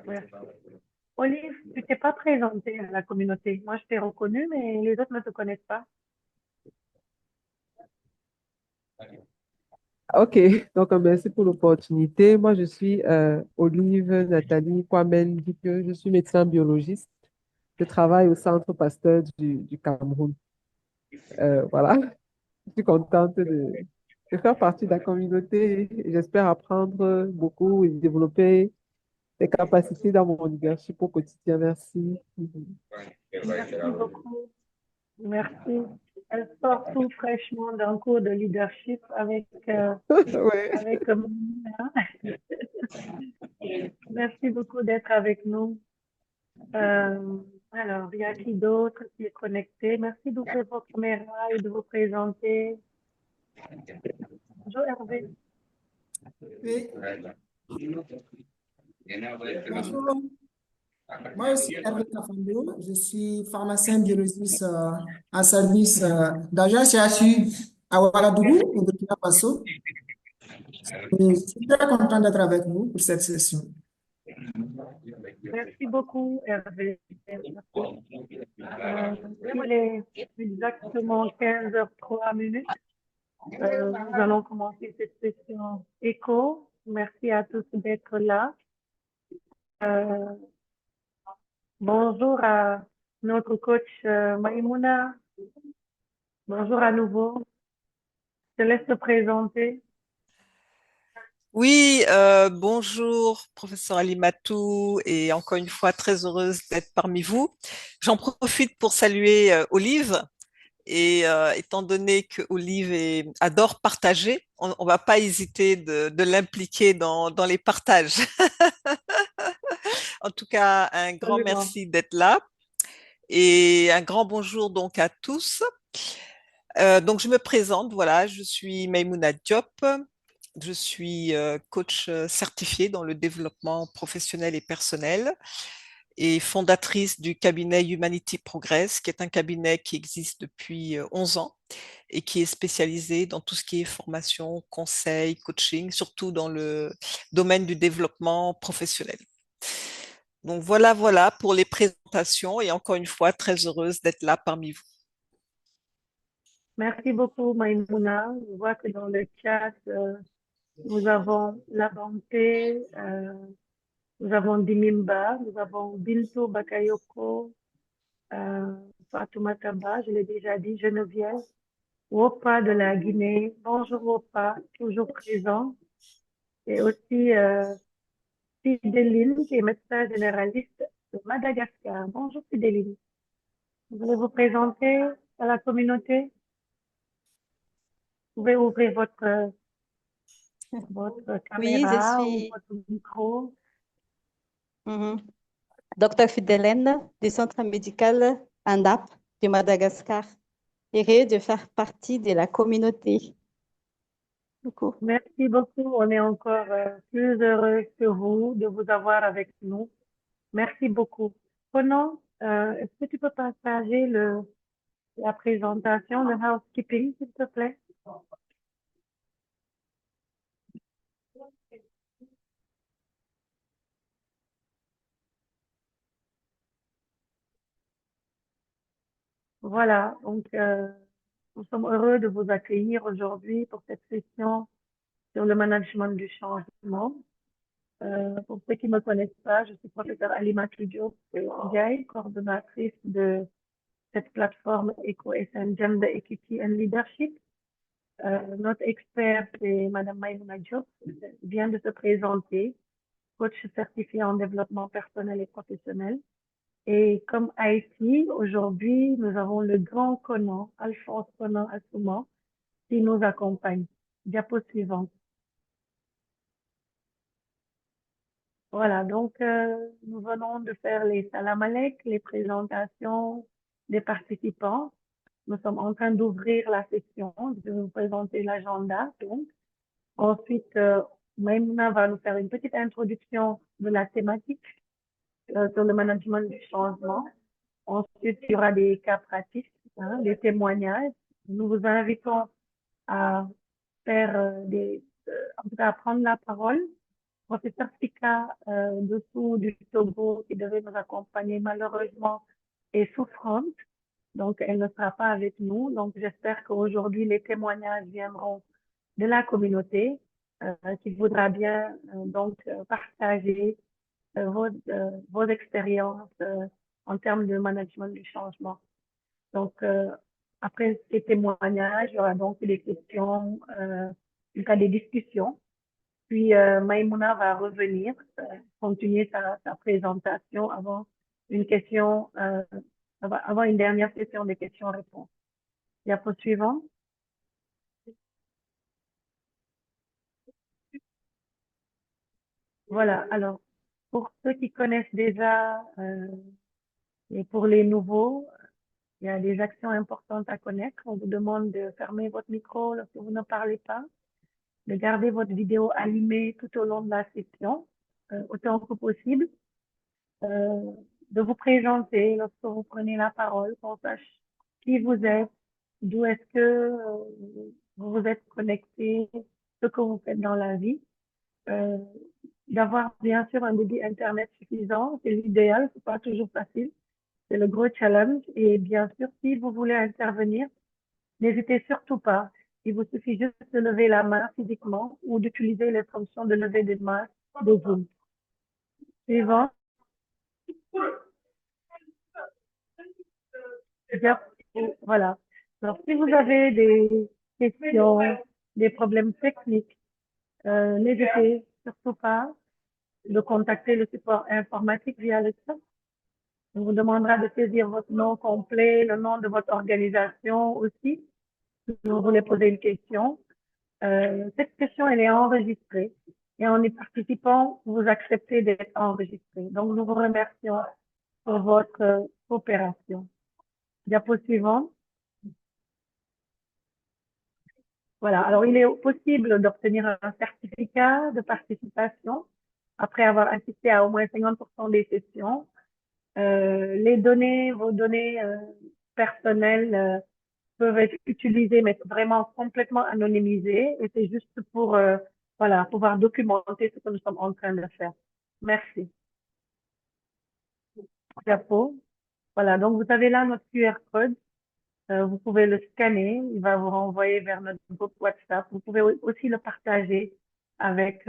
Merci. Olive, tu t'es pas présentée à la communauté. Moi, je t'ai reconnue, mais les autres ne te connaissent pas. Ok, donc merci pour l'opportunité. Moi, je suis Olive Nathalie Kwame Dike. Je suis médecin biologiste. Je travaille au Centre Pasteur du Cameroun. Voilà, je suis contente de faire partie de la communauté et j'espère apprendre beaucoup et développer des capacités dans mon leadership au quotidien. Merci. Merci beaucoup. Merci. Elle sort tout fraîchement d'un cours de leadership Ouais. avec Mouna. Merci beaucoup d'être avec nous. Euh, alors, il y a qui d'autre qui est connecté? Merci d'ouvrir vos caméras et de vous présenter. Bonjour Hervé. Oui, bonjour. Moi, je suis Hervé Kafando. Je suis pharmacien biologiste en service d'agent CHU à Ouagadougou, au Burkina Faso. Et je suis très content d'être avec vous pour cette session. Merci beaucoup Hervé. Merci. Il est exactement 15h03. Nous allons commencer cette session écho. Merci à tous d'être là. Euh, Bonjour à notre coach Maïmouna. Bonjour à nouveau. Je te laisse te présenter. Oui, bonjour, professeur Alimatou, et encore une fois, très heureuse d'être parmi vous. J'en profite pour saluer Olive, et étant donné que adore partager, on ne va pas hésiter de l'impliquer dans les partages. En tout cas, un grand Absolument. merci d'être là, et un grand bonjour donc à tous. Donc, je me présente, voilà, je suis Maïmouna Diop. Je suis coach certifié dans le développement professionnel et personnel et fondatrice du cabinet Humanity Progress, qui est un cabinet qui existe depuis 11 ans et qui est spécialisé dans tout ce qui est formation, conseil, coaching, surtout dans le domaine du développement professionnel. Donc voilà pour les présentations et encore une fois, très heureuse d'être là parmi vous. Merci beaucoup, Maïmouna. Je vois que dans le chat, nous avons la Bonté, nous avons Dimimba, nous avons Bintou Bakayoko, euh, Fatoumata Ba, je l'ai déjà dit, Geneviève, Wopa de la Guinée. Bonjour Wopa, toujours présent. Et aussi Fideline, qui est médecin généraliste de Madagascar. Bonjour Fideline. Vous voulez vous présenter à la communauté? Vous pouvez ouvrir votre Oui, je caméra ou suis votre micro. Dr Fidélène du Centre médical ANDAP de Madagascar. Heureux de faire partie de la communauté. Beaucoup. Merci beaucoup. On est encore plus heureux que vous de vous avoir avec nous. Merci beaucoup. Prenons, est-ce que tu peux partager la présentation, le housekeeping, s'il te plaît? Voilà, donc nous sommes heureux de vous accueillir aujourd'hui pour cette session sur le management du changement. Pour ceux qui ne me connaissent pas, je suis professeure Alima Tudjo Ndiaye, coordonnatrice de cette plateforme EcoSN Gender Equity and Leadership. Notre expert, c'est Madame Maïmouna Diop, vient de se présenter, coach certifié en développement personnel et professionnel. Et comme IT, aujourd'hui, nous avons le grand Conan, Alphonse Conan Assouman, qui nous accompagne. Diapo suivante. Voilà, donc nous venons de faire les salam alek, les présentations des participants. Nous sommes en train d'ouvrir la session. Je vais vous présenter l'agenda. Donc, ensuite, Maïmouna va nous faire une petite introduction de la thématique sur le management du changement. Ensuite, il y aura des cas pratiques, hein, des témoignages. Nous vous invitons à faire en tout cas, à prendre la parole professeur Sika dessous du Togo qui devait nous accompagner malheureusement est souffrante, donc elle ne sera pas avec nous. Donc j'espère qu'aujourd'hui les témoignages viendront de la communauté qui voudra bien partager vos expériences en termes de management du changement. Donc après ces témoignages, il y aura donc des questions, il y aura des discussions. Puis Maïmouna va revenir, continuer sa présentation avant une question, avant une dernière session de questions-réponses. Diapo suivant. Voilà, alors pour ceux qui connaissent déjà et pour les nouveaux, il y a des actions importantes à connaître. On vous demande de fermer votre micro lorsque vous ne parlez pas, de garder votre vidéo allumée tout au long de la session, autant que possible, de vous présenter lorsque vous prenez la parole, qu'on sache qui vous êtes, d'où est-ce que vous vous êtes connecté, ce que vous faites dans la vie. D'avoir bien sûr un débit Internet suffisant, c'est l'idéal, c'est pas toujours facile, c'est le gros challenge. Et bien sûr, si vous voulez intervenir, n'hésitez surtout pas. Il vous suffit juste de lever la main physiquement ou d'utiliser les fonctions de lever des mains de Zoom. Suivant. Voilà. Alors, si vous avez des questions, des problèmes techniques, n'hésitez surtout pas de contacter le support informatique via le chat. On vous demandera de saisir votre nom complet, le nom de votre organisation aussi, si vous voulez poser une question. Cette question, elle est enregistrée et en y participant, vous acceptez d'être enregistré. Donc, nous vous remercions pour votre coopération. Diapo suivante. Voilà. Alors, il est possible d'obtenir un certificat de participation après avoir assisté à au moins 50% des sessions. Les données, vos données personnelles peuvent être utilisées, mais vraiment complètement anonymisées. Et c'est juste pour voilà, pouvoir documenter ce que nous sommes en train de faire. Merci. Diapo. Voilà, donc vous avez là notre QR code. Vous pouvez le scanner, il va vous renvoyer vers notre groupe WhatsApp. Vous pouvez aussi le partager avec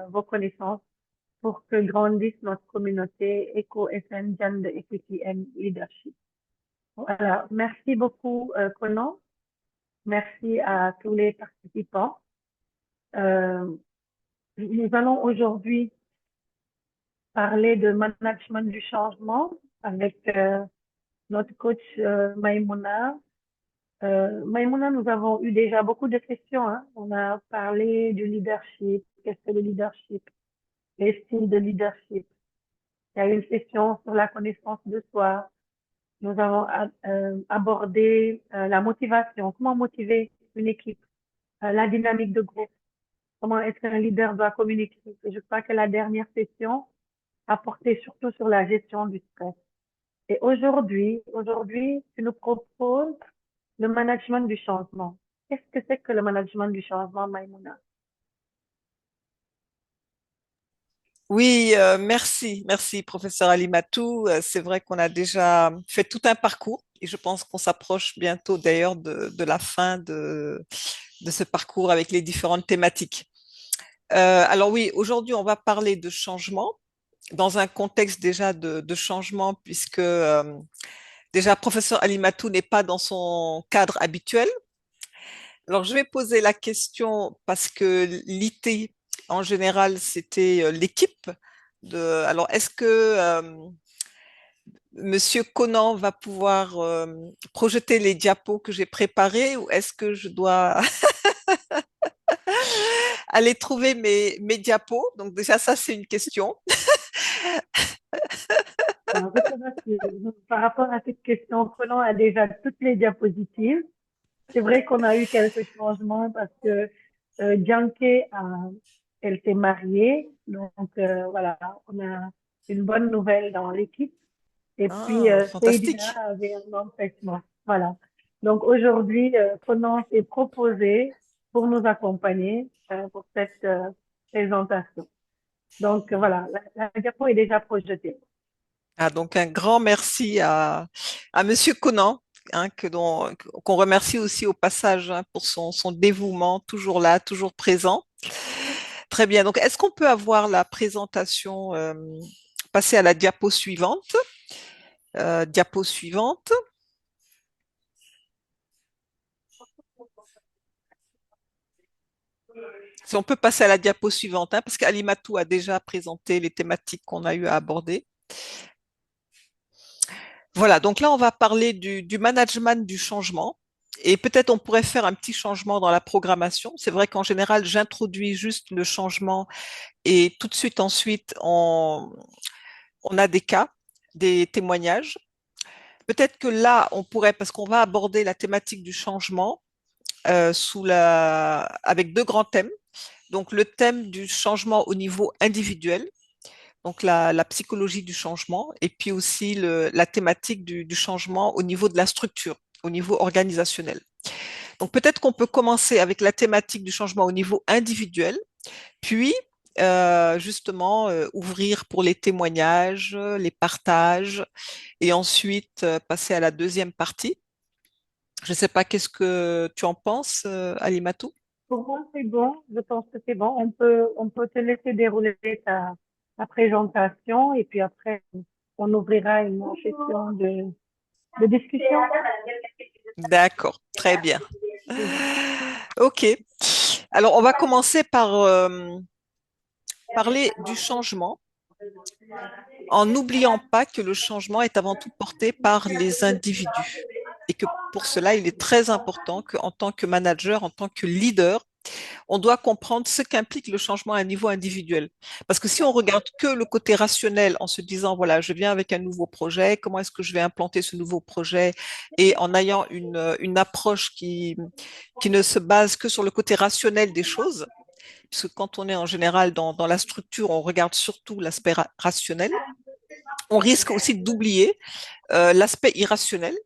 vos connaissances pour que grandisse notre communauté Eco-SN Gender Equity and Leadership. Voilà, merci beaucoup Conan. Merci à tous les participants. Nous allons aujourd'hui parler de management du changement avec notre coach Maïmouna. Maïmouna, nous avons eu déjà beaucoup de questions. Hein. On a parlé du leadership. Qu'est-ce que le leadership? Les styles de leadership. Il y a eu une session sur la connaissance de soi. Nous avons abordé la motivation. Comment motiver une équipe? La dynamique de groupe. Comment est-ce qu'un leader doit communiquer? Et je crois que la dernière session a porté surtout sur la gestion du stress. Et aujourd'hui, tu nous proposes le management du changement. Qu'est-ce que c'est que le management du changement, Maïmouna? Oui, merci, professeur Alimatou. C'est vrai qu'on a déjà fait tout un parcours et je pense qu'on s'approche bientôt d'ailleurs de la fin de ce parcours avec les différentes thématiques. Alors oui, aujourd'hui, on va parler de changement dans un contexte déjà de changement puisque déjà, professeur Alimatou n'est pas dans son cadre habituel. Alors, je vais poser la question parce que l'IT, en général, c'était l'équipe. Alors, est-ce que Monsieur Conan va pouvoir projeter les diapos que j'ai préparés ou est-ce que je dois aller trouver mes diapos? Donc, déjà, ça, c'est une question. Alors, je te rassure, par rapport à cette question, Conan a déjà toutes les diapositives. C'est vrai qu'on a eu quelques changements parce que Bianca, elle s'est mariée. Donc, voilà, on a une bonne nouvelle dans l'équipe. Et puis, Ah, Seydina fantastique. avait un empêchement. Voilà. Donc, aujourd'hui, Conan s'est proposé pour nous accompagner pour cette présentation. Donc, voilà, la diapo est déjà projetée. Ah, donc un grand merci à Monsieur Conan, hein, qu'on remercie aussi au passage, hein, pour son dévouement, toujours là, toujours présent. Très bien. Donc, est-ce qu'on peut avoir la présentation, passer à la diapo suivante? Diapo suivante. Si on peut passer à la diapo suivante, hein, parce qu'Alimatou a déjà présenté les thématiques qu'on a eu à aborder. Voilà, donc là, on va parler du management du changement. Et peut-être on pourrait faire un petit changement dans la programmation. C'est vrai qu'en général, j'introduis juste le changement et tout de suite ensuite, on a des cas, des témoignages. Peut-être que là, on pourrait, parce qu'on va aborder la thématique du changement avec deux grands thèmes. Donc le thème du changement au niveau individuel, donc la psychologie du changement, et puis aussi la thématique du changement au niveau de la structure, au niveau organisationnel. Donc peut-être qu'on peut commencer avec la thématique du changement au niveau individuel, puis justement ouvrir pour les témoignages, les partages, et ensuite passer à la deuxième partie. Je ne sais pas, qu'est-ce que tu en penses, Alimatou? Pour moi, c'est bon. Je pense que c'est bon. On peut te laisser dérouler ta présentation et puis après, on ouvrira une session de discussion. D'accord, très bien. Ok. Alors, on va commencer par parler du changement, en n'oubliant pas que le changement est avant tout porté par les individus. Et que pour cela, il est très important qu'en tant que manager, en tant que leader, on doit comprendre ce qu'implique le changement à un niveau individuel. Parce que si on regarde que le côté rationnel en se disant, voilà, je viens avec un nouveau projet, comment est-ce que je vais implanter ce nouveau projet, et en ayant une approche qui ne se base que sur le côté rationnel des choses, puisque quand on est en général dans la structure, on regarde surtout l'aspect rationnel, on risque aussi d'oublier l'aspect irrationnel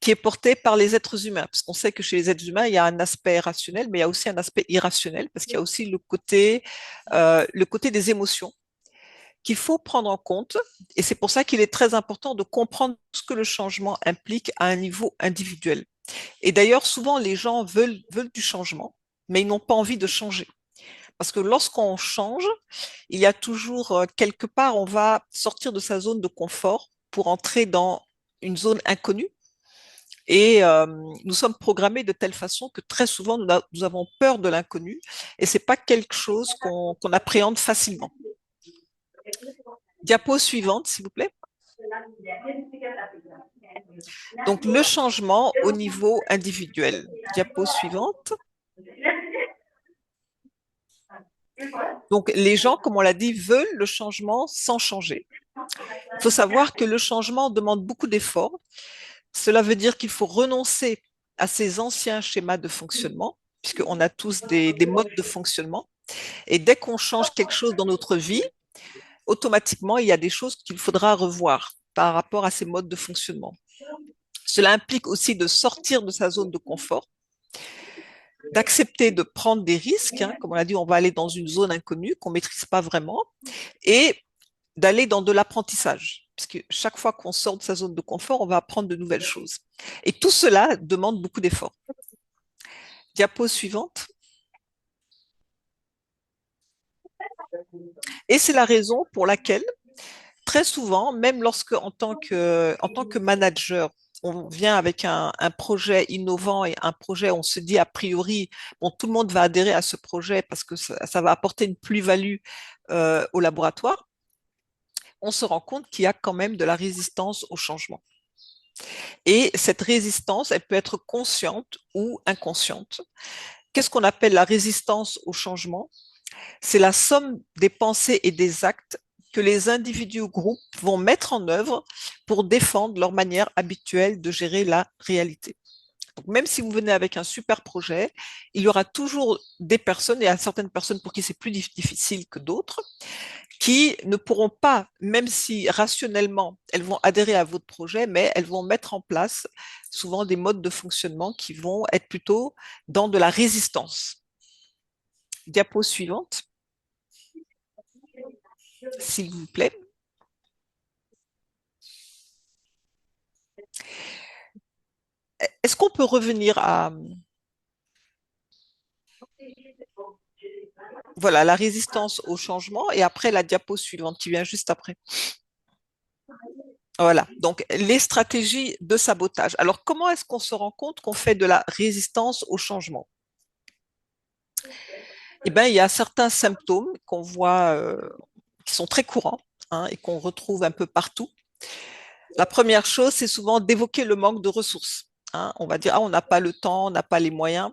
qui est porté par les êtres humains, parce qu'on sait que chez les êtres humains, il y a un aspect rationnel, mais il y a aussi un aspect irrationnel, parce qu'il y a aussi le côté des émotions qu'il faut prendre en compte, et c'est pour ça qu'il est très important de comprendre ce que le changement implique à un niveau individuel. Et d'ailleurs, souvent, les gens veulent du changement, mais ils n'ont pas envie de changer. Parce que lorsqu'on change, il y a toujours quelque part, on va sortir de sa zone de confort pour entrer dans une zone inconnue. Et nous sommes programmés de telle façon que très souvent, nous avons peur de l'inconnu et c'est pas quelque chose qu'on appréhende facilement. Diapo suivante, s'il vous plaît. Donc, le changement au niveau individuel. Diapo suivante. Donc, les gens, comme on l'a dit, veulent le changement sans changer. Il faut savoir que le changement demande beaucoup d'efforts. Cela veut dire qu'il faut renoncer à ces anciens schémas de fonctionnement, puisqu'on a tous des modes de fonctionnement. Et dès qu'on change quelque chose dans notre vie, automatiquement, il y a des choses qu'il faudra revoir par rapport à ces modes de fonctionnement. Cela implique aussi de sortir de sa zone de confort, d'accepter de prendre des risques, hein, comme on l'a dit, on va aller dans une zone inconnue qu'on ne maîtrise pas vraiment, et d'aller dans de l'apprentissage. Parce que chaque fois qu'on sort de sa zone de confort, on va apprendre de nouvelles choses. Et tout cela demande beaucoup d'efforts. Diapo suivante. Et c'est la raison pour laquelle, très souvent, même lorsque, en tant que manager, on vient avec un projet innovant et un projet, on se dit a priori, bon, tout le monde va adhérer à ce projet parce que ça va apporter une plus-value au laboratoire, on se rend compte qu'il y a quand même de la résistance au changement. Et cette résistance, elle peut être consciente ou inconsciente. Qu'est-ce qu'on appelle la résistance au changement? C'est la somme des pensées et des actes que les individus ou groupes vont mettre en œuvre pour défendre leur manière habituelle de gérer la réalité. Donc, même si vous venez avec un super projet, il y aura toujours des personnes, et il y a certaines personnes pour qui c'est plus difficile que d'autres, qui ne pourront pas, même si rationnellement elles vont adhérer à votre projet, mais elles vont mettre en place souvent des modes de fonctionnement qui vont être plutôt dans de la résistance. Diapo suivante. s'il vous plaît. Est-ce qu'on peut revenir à voilà, la résistance au changement et après la diapo suivante qui vient juste après? Voilà, donc les stratégies de sabotage. Alors, comment est-ce qu'on se rend compte qu'on fait de la résistance au changement? Eh bien, il y a certains symptômes qu'on voit, qui sont très courants, hein, et qu'on retrouve un peu partout. La première chose, c'est souvent d'évoquer le manque de ressources, hein. On va dire, ah, on n'a pas le temps, on n'a pas les moyens.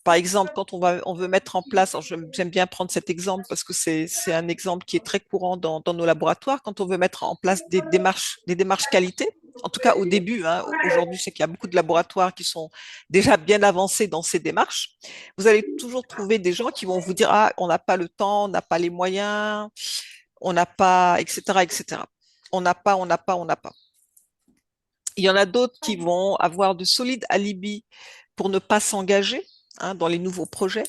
Par exemple, quand on veut mettre en place, alors j'aime bien prendre cet exemple parce que c'est un exemple qui est très courant dans nos laboratoires, quand on veut mettre en place des démarches qualité, en tout cas au début, hein. Aujourd'hui, je sais qu'il y a beaucoup de laboratoires qui sont déjà bien avancés dans ces démarches. Vous allez toujours trouver des gens qui vont vous dire, ah, on n'a pas le temps, on n'a pas les moyens, on n'a pas, etc., etc. On n'a pas, on n'a pas, on n'a pas. Il y en a d'autres qui vont avoir de solides alibis pour ne pas s'engager, hein, dans les nouveaux projets.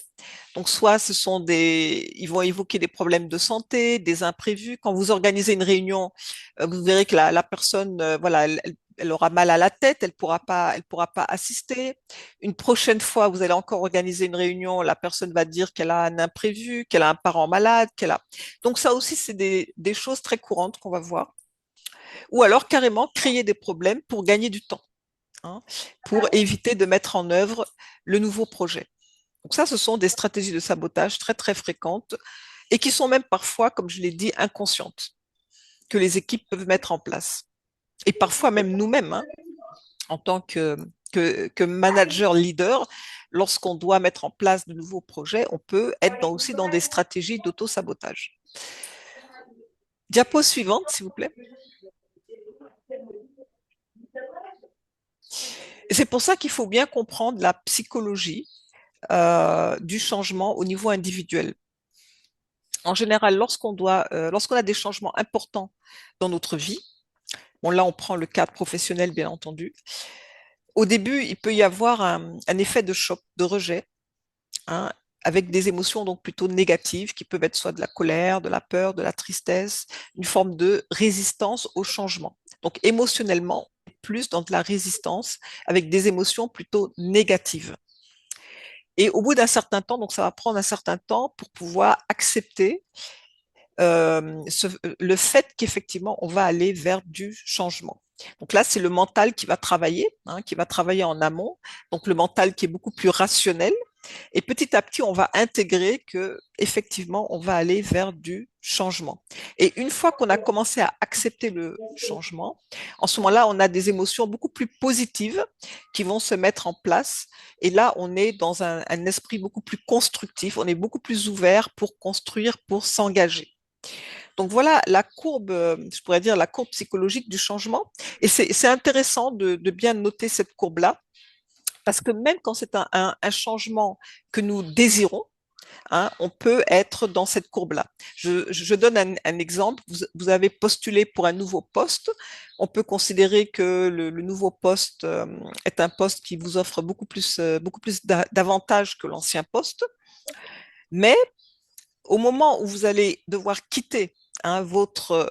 Donc, soit ils vont évoquer des problèmes de santé, des imprévus. Quand vous organisez une réunion, vous verrez que la personne, voilà, elle aura mal à la tête, elle pourra pas assister. Une prochaine fois, vous allez encore organiser une réunion, la personne va dire qu'elle a un imprévu, qu'elle a un parent malade, qu'elle a. Donc, ça aussi, c'est des choses très courantes qu'on va voir. Ou alors, carrément, créer des problèmes pour gagner du temps, hein, pour éviter de mettre en œuvre le nouveau projet. Donc ça, ce sont des stratégies de sabotage très, très fréquentes et qui sont même parfois, comme je l'ai dit, inconscientes, que les équipes peuvent mettre en place. Et parfois même nous-mêmes, hein, en tant que manager leader, lorsqu'on doit mettre en place de nouveaux projets, on peut être aussi dans des stratégies d'auto-sabotage. Diapo suivante, s'il vous plaît. Et c'est pour ça qu'il faut bien comprendre la psychologie du changement au niveau individuel. En général, lorsqu'on a des changements importants dans notre vie, bon là on prend le cadre professionnel bien entendu, au début il peut y avoir un effet de choc, de rejet, hein, avec des émotions donc plutôt négatives qui peuvent être soit de la colère, de la peur, de la tristesse, une forme de résistance au changement. Donc émotionnellement, plus dans de la résistance avec des émotions plutôt négatives. Et au bout d'un certain temps, donc ça va prendre un certain temps pour pouvoir accepter le fait qu'effectivement, on va aller vers du changement. Donc là, c'est le mental qui va travailler, hein, qui va travailler en amont. Donc le mental qui est beaucoup plus rationnel. Et petit à petit, on va intégrer que effectivement, on va aller vers du changement. Et une fois qu'on a commencé à accepter le changement, en ce moment-là, on a des émotions beaucoup plus positives qui vont se mettre en place. Et là, on est dans un esprit beaucoup plus constructif. On est beaucoup plus ouvert pour construire, pour s'engager. Donc voilà la courbe, je pourrais dire la courbe psychologique du changement. Et c'est intéressant de bien noter cette courbe-là, parce que même quand c'est un changement que nous désirons, hein, on peut être dans cette courbe-là. Je donne un exemple. Vous avez postulé pour un nouveau poste. On peut considérer que le nouveau poste est un poste qui vous offre beaucoup plus d'avantages que l'ancien poste. Mais au moment où vous allez devoir quitter, hein, votre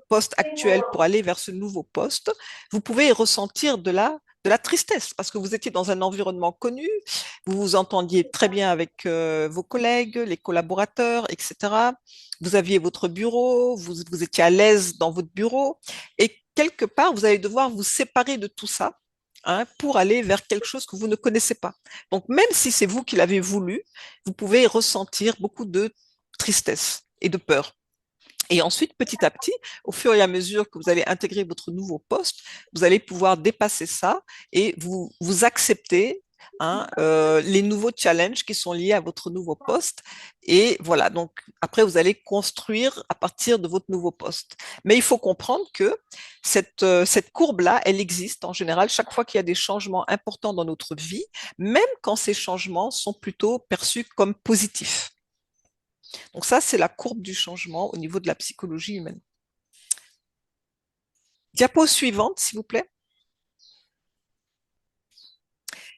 poste actuel pour aller vers ce nouveau poste, vous pouvez ressentir de la tristesse parce que vous étiez dans un environnement connu, vous vous entendiez très bien avec vos collègues, les collaborateurs, etc. Vous aviez votre bureau, vous étiez à l'aise dans votre bureau et quelque part, vous allez devoir vous séparer de tout ça, hein, pour aller vers quelque chose que vous ne connaissez pas. Donc, même si c'est vous qui l'avez voulu, vous pouvez ressentir beaucoup de tristesse et de peur. Et ensuite, petit à petit, au fur et à mesure que vous allez intégrer votre nouveau poste, vous allez pouvoir dépasser ça et vous accepter, hein, les nouveaux challenges qui sont liés à votre nouveau poste. Et voilà, donc après, vous allez construire à partir de votre nouveau poste. Mais il faut comprendre que cette courbe-là, elle existe en général chaque fois qu'il y a des changements importants dans notre vie, même quand ces changements sont plutôt perçus comme positifs. Donc ça, c'est la courbe du changement au niveau de la psychologie humaine. Diapo suivante, s'il vous plaît.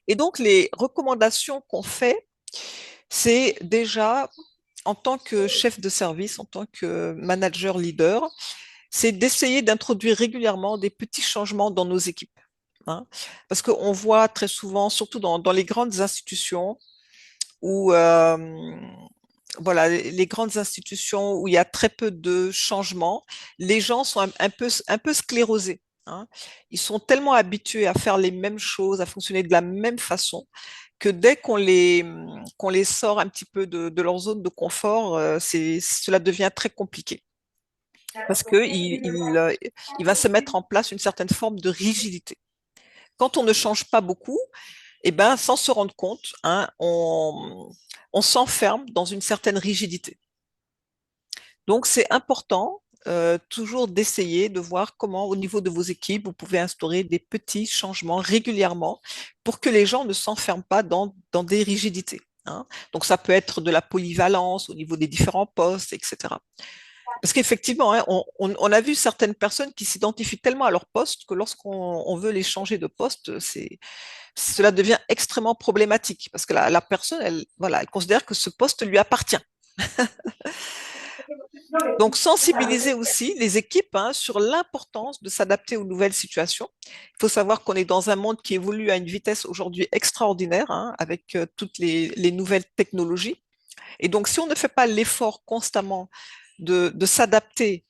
Et donc, les recommandations qu'on fait, c'est déjà en tant que chef de service, en tant que manager leader, c'est d'essayer d'introduire régulièrement des petits changements dans nos équipes, hein. Parce qu'on voit très souvent, surtout dans les grandes institutions, où voilà, les grandes institutions où il y a très peu de changements, les gens sont un peu sclérosés, hein. Ils sont tellement habitués à faire les mêmes choses, à fonctionner de la même façon, que dès qu'on les sort un petit peu de leur zone de confort, cela devient très compliqué. Parce que il va se mettre en place une certaine forme de rigidité. Quand on ne change pas beaucoup, eh ben, sans se rendre compte, hein, on s'enferme dans une certaine rigidité. Donc, c'est important toujours d'essayer de voir comment, au niveau de vos équipes, vous pouvez instaurer des petits changements régulièrement pour que les gens ne s'enferment pas dans des rigidités, hein. Donc, ça peut être de la polyvalence au niveau des différents postes, etc. Parce qu'effectivement, hein, on a vu certaines personnes qui s'identifient tellement à leur poste que lorsqu'on veut les changer de poste, cela devient extrêmement problématique parce que la personne, voilà, elle considère que ce poste lui appartient. Donc, sensibiliser aussi les équipes, hein, sur l'importance de s'adapter aux nouvelles situations. Il faut savoir qu'on est dans un monde qui évolue à une vitesse aujourd'hui extraordinaire, hein, avec toutes les nouvelles technologies. Et donc, si on ne fait pas l'effort constamment de s'adapter,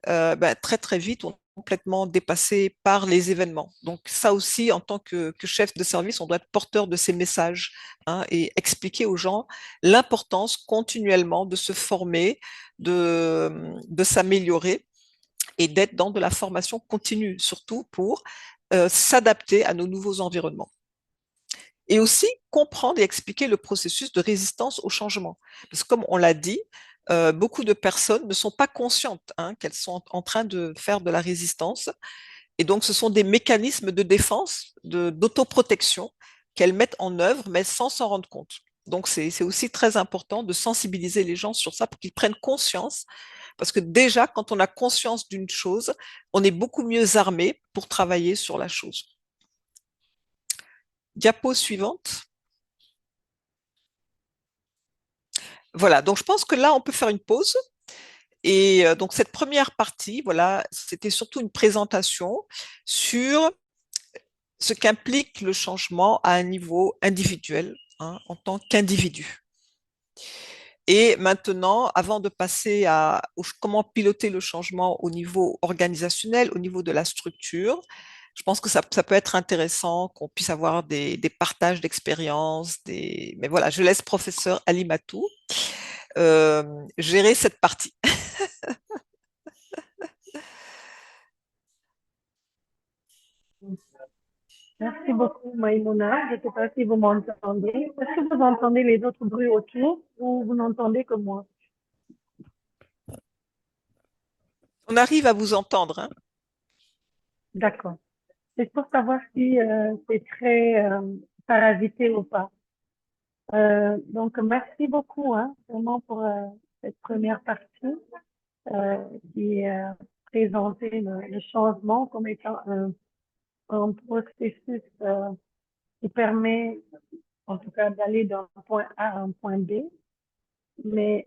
ben, très très vite, on est complètement dépassé par les événements. Donc ça aussi, en tant que chef de service, on doit être porteur de ces messages, hein, et expliquer aux gens l'importance continuellement de se former, de s'améliorer et d'être dans de la formation continue, surtout pour s'adapter à nos nouveaux environnements. Et aussi comprendre et expliquer le processus de résistance au changement. Parce que comme on l'a dit, beaucoup de personnes ne sont pas conscientes, hein, qu'elles sont en train de faire de la résistance. Et donc, ce sont des mécanismes de défense, d'autoprotection qu'elles mettent en œuvre, mais sans s'en rendre compte. Donc, c'est aussi très important de sensibiliser les gens sur ça pour qu'ils prennent conscience. Parce que déjà, quand on a conscience d'une chose, on est beaucoup mieux armé pour travailler sur la chose. Diapo suivante. Voilà, donc je pense que là, on peut faire une pause. Et donc cette première partie, voilà, c'était surtout une présentation sur ce qu'implique le changement à un niveau individuel, hein, en tant qu'individu. Et maintenant, avant de passer à comment piloter le changement au niveau organisationnel, au niveau de la structure, je pense que ça peut être intéressant qu'on puisse avoir des partages d'expériences. Mais voilà, je laisse professeur Ali Matou gérer cette partie. Merci beaucoup, Maïmouna. Je ne sais pas si vous m'entendez. Est-ce que vous entendez les autres bruits autour ou vous n'entendez que moi? On arrive à vous entendre, hein. D'accord. C'est pour savoir si c'est très parasité ou pas. Donc, merci beaucoup, hein, vraiment pour cette première partie qui présentait le changement comme étant un processus qui permet, en tout cas, d'aller d'un point A à un point B. Mais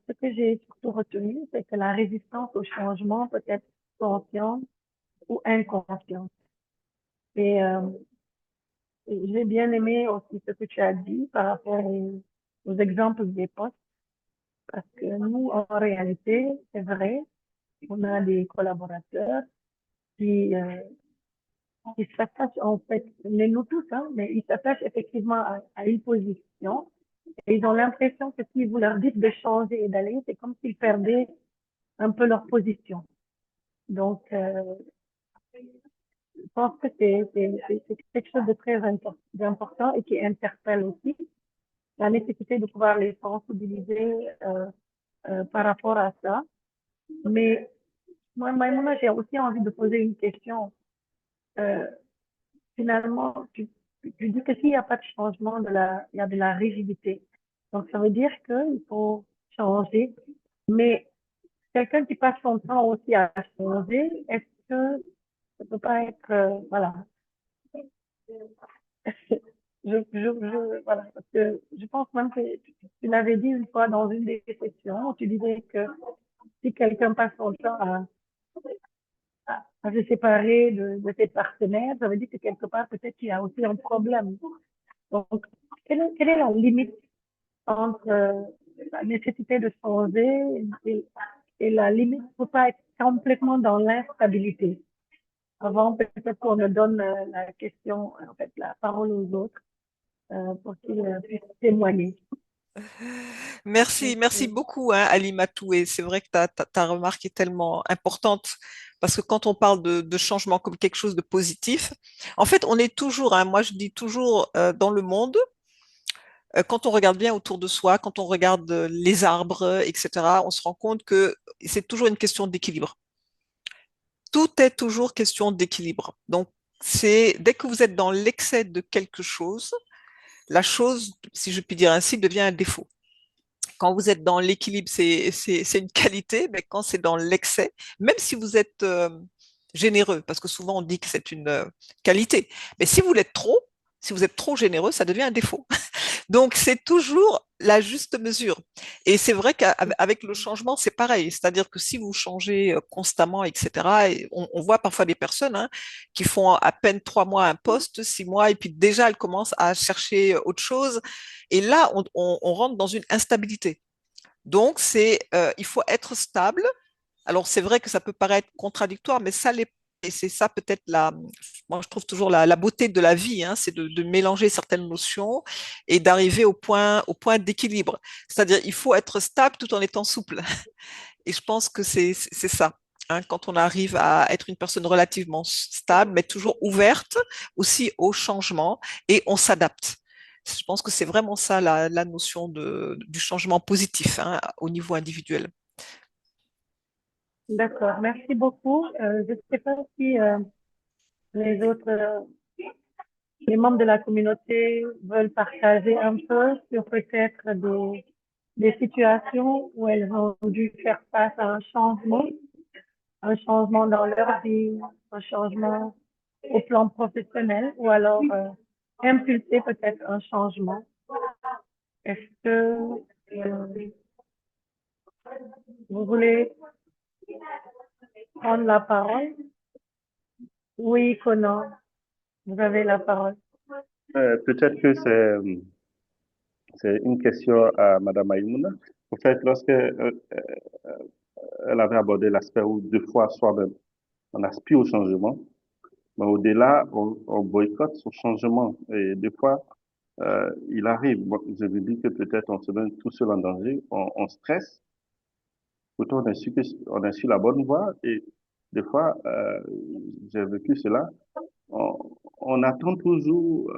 ce que j'ai surtout retenu, c'est que la résistance au changement peut être consciente ou inconsciente. Et j'ai bien aimé aussi ce que tu as dit par rapport aux exemples des postes, parce que nous, en réalité, c'est vrai, on a des collaborateurs qui, euh, qui s'attachent, en fait, mais nous tous, hein, mais ils s'attachent effectivement à une position et ils ont l'impression que si vous leur dites de changer et d'aller, c'est comme s'ils perdaient un peu leur position. Donc, je pense que c'est quelque chose de très important et qui interpelle aussi la nécessité de pouvoir les sensibiliser par rapport à ça. Mais moi, Maïmouna, j'ai aussi envie de poser une question. Euh, Finalement, tu dis que s'il n'y a pas de changement, il y a de la rigidité. Donc, ça veut dire qu'il faut changer. Mais quelqu'un qui passe son temps aussi à changer, est-ce que ça peut pas être, voilà. voilà, parce que je pense même que tu l'avais dit une fois dans une des sessions, où tu disais que si quelqu'un passe son temps à se séparer de ses partenaires, ça veut dire que quelque part, peut-être qu'il y a aussi un problème. Donc, quelle est la limite entre la nécessité de changer et la limite pour pas être complètement dans l'instabilité? Avant, peut-être qu'on me donne la question, en fait, la parole aux autres pour qu'ils puissent témoigner. Merci, merci Ok. beaucoup, hein, Ali Matou. Et c'est vrai que ta remarque est tellement importante parce que quand on parle de changement comme quelque chose de positif, en fait, on est toujours, hein, moi je dis toujours dans le monde, quand on regarde bien autour de soi, quand on regarde les arbres, etc., on se rend compte que c'est toujours une question d'équilibre. Tout est toujours question d'équilibre. Donc, c'est dès que vous êtes dans l'excès de quelque chose, la chose, si je puis dire ainsi, devient un défaut. Quand vous êtes dans l'équilibre, c'est une qualité, mais quand c'est dans l'excès, même si vous êtes généreux, parce que souvent on dit que c'est une qualité, mais si vous l'êtes trop, si vous êtes trop généreux, ça devient un défaut. Donc, c'est toujours la juste mesure. Et c'est vrai qu'avec le changement, c'est pareil. C'est-à-dire que si vous changez constamment, etc., et on voit parfois des personnes hein, qui font à peine 3 mois un poste, 6 mois, et puis déjà elles commencent à chercher autre chose. Et là, on rentre dans une instabilité. Donc, il faut être stable. Alors, c'est vrai que ça peut paraître contradictoire, mais ça l'est. Et c'est ça peut-être moi je trouve toujours la beauté de la vie, hein, c'est de mélanger certaines notions et d'arriver au point d'équilibre. C'est-à-dire, il faut être stable tout en étant souple. Et je pense que c'est ça. Hein, quand on arrive à être une personne relativement stable, mais toujours ouverte aussi au changement et on s'adapte. Je pense que c'est vraiment ça la notion du changement positif hein, au niveau individuel. D'accord, merci beaucoup. Je ne sais pas si les autres, les membres de la communauté veulent partager un peu sur peut-être des situations où elles ont dû faire face à un changement dans leur vie, un changement au plan professionnel, ou alors impulser peut-être un changement. Est-ce que vous voulez prendre la parole? Oui, Conan, vous avez la parole. Peut-être que c'est une question à Madame Maïmouna. En fait, lorsque elle avait abordé l'aspect où deux fois soi-même, on aspire au changement, mais au-delà, on boycotte son changement. Et des fois, il arrive, bon, je vous dis que peut-être on se met tout seul en danger, on stresse, pourtant on a su la bonne voie et des fois, j'ai vécu cela, on, on attend toujours,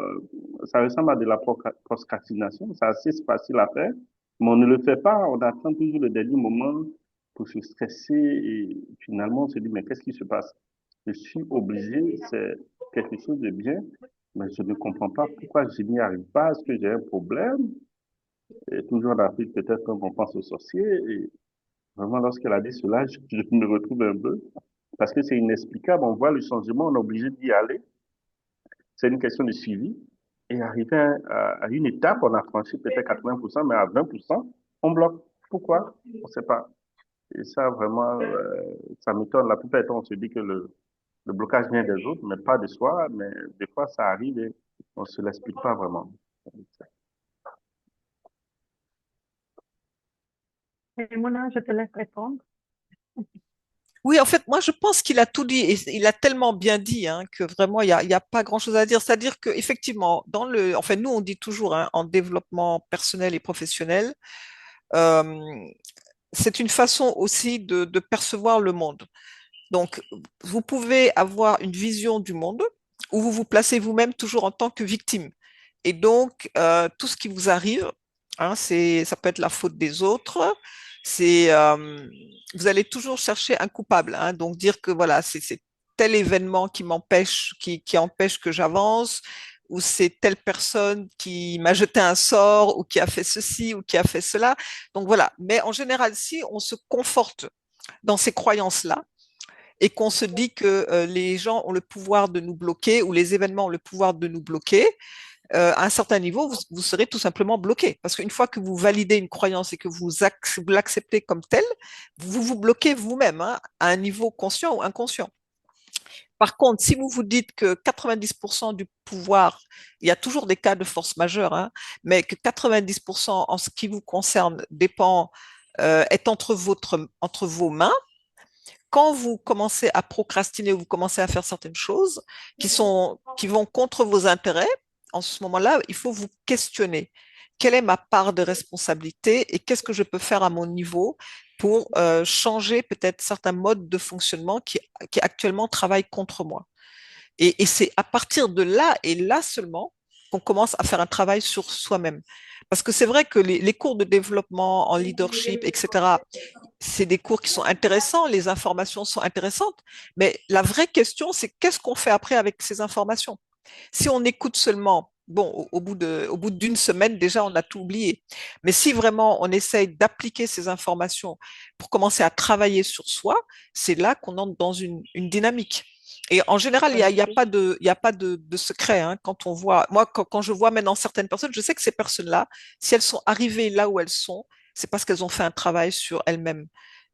ça ressemble à de la procrastination, c'est assez facile à faire, mais on ne le fait pas, on attend toujours le dernier moment pour se stresser et finalement on se dit, mais qu'est-ce qui se passe? Je suis obligé, c'est quelque chose de bien, mais je ne comprends pas pourquoi je n'y arrive pas, est-ce que j'ai un problème? Et toujours en Afrique, peut-être comme on pense aux sorciers, et vraiment lorsqu'elle a dit cela, je me retrouve un peu, parce que c'est inexplicable, on voit le changement, on est obligé d'y aller, c'est une question de suivi. Et arrivé à une étape, on a franchi peut-être 80%, mais à 20%, on bloque. Pourquoi? On ne sait pas. Et ça, vraiment, ça m'étonne. La plupart du temps, on se dit que le blocage vient des autres, mais pas de soi. Mais des fois, ça arrive et on ne se l'explique pas vraiment. Et Mona, je te laisse répondre. Oui, en fait, moi, je pense qu'il a tout dit et il a tellement bien dit hein, que vraiment, il y a pas grand-chose à dire. C'est-à-dire qu'effectivement, enfin, nous, on dit toujours hein, en développement personnel et professionnel, euh, c'est une façon aussi de percevoir le monde. Donc, vous pouvez avoir une vision du monde où vous vous placez vous-même toujours en tant que victime. Et donc, tout ce qui vous arrive, hein, ça peut être la faute des autres. C'est, vous allez toujours chercher un coupable. Hein, donc, dire que voilà, c'est tel événement qui m'empêche, qui empêche que j'avance, ou c'est telle personne qui m'a jeté un sort, ou qui a fait ceci, ou qui a fait cela. Donc voilà. Mais en général, si on se conforte dans ces croyances-là, et qu'on se dit que les gens ont le pouvoir de nous bloquer ou les événements ont le pouvoir de nous bloquer, à un certain niveau, vous serez tout simplement bloqué. Parce qu'une fois que vous validez une croyance et que vous l'acceptez comme telle, vous vous bloquez vous-même, hein, à un niveau conscient ou inconscient. Par contre, si vous vous dites que 90% du pouvoir, il y a toujours des cas de force majeure, hein, mais que 90% en ce qui vous concerne dépend, est entre vos mains, quand vous commencez à procrastiner, vous commencez à faire certaines choses qui vont contre vos intérêts, en ce moment-là, il faut vous questionner. Quelle est ma part de responsabilité et qu'est-ce que je peux faire à mon niveau pour changer peut-être certains modes de fonctionnement qui actuellement travaillent contre moi. Et c'est à partir de là et là seulement qu'on commence à faire un travail sur soi-même. Parce que c'est vrai que les cours de développement en leadership, etc., c'est des cours qui sont intéressants, les informations sont intéressantes, mais la vraie question, c'est qu'est-ce qu'on fait après avec ces informations? Si on écoute seulement, bon, au bout d'une semaine, déjà, on a tout oublié. Mais si vraiment on essaye d'appliquer ces informations pour commencer à travailler sur soi, c'est là qu'on entre dans une dynamique. Et en général, il y a pas de secret, hein, quand on voit, moi, quand je vois maintenant certaines personnes, je sais que ces personnes-là, si elles sont arrivées là où elles sont, c'est parce qu'elles ont fait un travail sur elles-mêmes.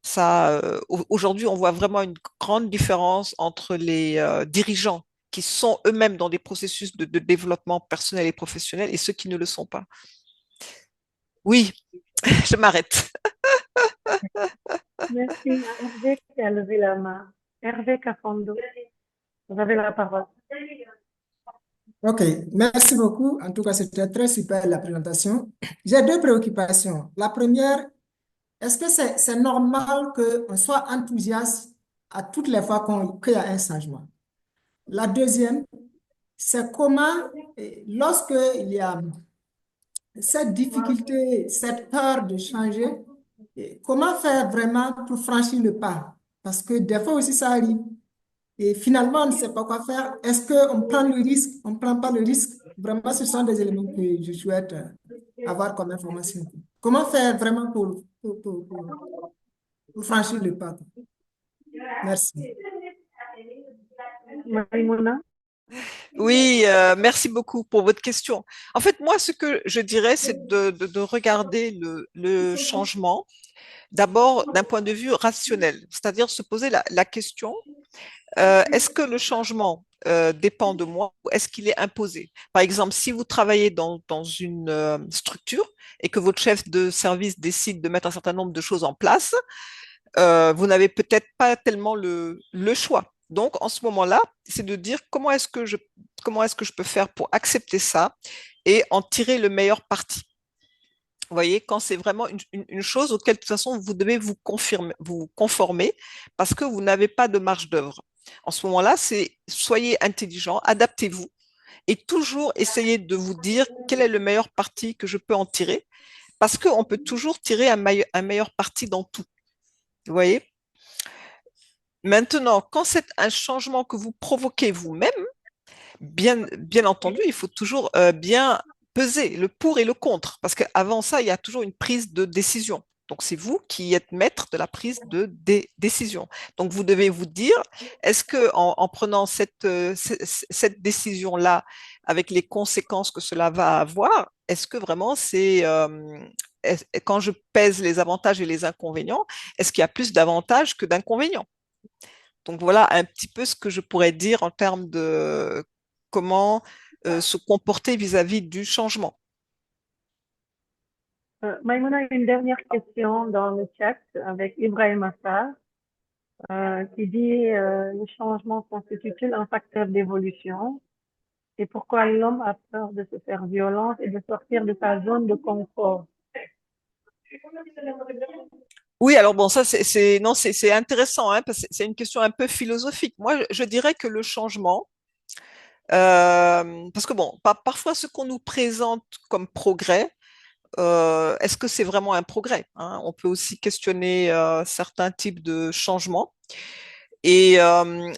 Ça, aujourd'hui, on voit vraiment une grande différence entre les dirigeants qui sont eux-mêmes dans des processus de développement personnel et professionnel et ceux qui ne le sont pas. Oui, je m'arrête. Merci. Il y a Hervé qui a levé la main. Hervé Cafondo, vous avez la parole. Ok, merci beaucoup. En tout cas, c'était très super la présentation. J'ai deux préoccupations. La première, est-ce que c'est normal qu'on soit enthousiaste à toutes les fois qu'il y a un changement? La deuxième, c'est comment, lorsque il y a cette difficulté, cette peur de changer, comment faire vraiment pour franchir le pas? Parce que des fois aussi ça arrive. Et finalement, on ne sait pas quoi faire. Est-ce qu'on prend le risque? On ne prend pas le risque? Vraiment, ce sont des éléments que je souhaite avoir comme information. Comment faire vraiment pour franchir le pas? Merci. Maïmouna? Oui, merci beaucoup pour votre question. En fait, moi, ce que je dirais, c'est de regarder le changement d'abord d'un point de vue rationnel, c'est-à-dire se poser la question, est-ce que le changement dépend de moi ou est-ce qu'il est imposé? Par exemple, si vous travaillez dans une structure et que votre chef de service décide de mettre un certain nombre de choses en place, vous n'avez peut-être pas tellement le choix. Donc, en ce moment-là, c'est de dire comment est-ce que je peux faire pour accepter ça et en tirer le meilleur parti. Vous voyez, quand c'est vraiment une chose auquel, de toute façon, vous devez vous conformer parce que vous n'avez pas de marge d'œuvre. En ce moment-là, c'est soyez intelligent, adaptez-vous et toujours essayez de vous dire quel est le meilleur parti que je peux en tirer parce qu'on peut toujours tirer un meilleur parti dans tout. Vous voyez? Maintenant, quand c'est un changement que vous provoquez vous-même, bien entendu, il faut toujours bien peser le pour et le contre, parce qu'avant ça, il y a toujours une prise de décision. Donc, c'est vous qui êtes maître de la prise de décision. Donc, vous devez vous dire, est-ce que en prenant cette décision-là, avec les conséquences que cela va avoir, est-ce que vraiment quand je pèse les avantages et les inconvénients, est-ce qu'il y a plus d'avantages que d'inconvénients? Donc voilà un petit peu ce que je pourrais dire en termes de comment se comporter vis-à-vis du changement. Maïmouna, une dernière question dans le chat avec Ibrahim Assar qui dit le changement constitue-t-il un facteur d'évolution et pourquoi l'homme a peur de se faire violence et de sortir de sa zone de confort? Oui, alors bon, ça non, c'est intéressant, hein, parce que c'est une question un peu philosophique. Moi, je dirais que le changement, parce que bon, parfois ce qu'on nous présente comme progrès, est-ce que c'est vraiment un progrès, hein? On peut aussi questionner certains types de changements. Et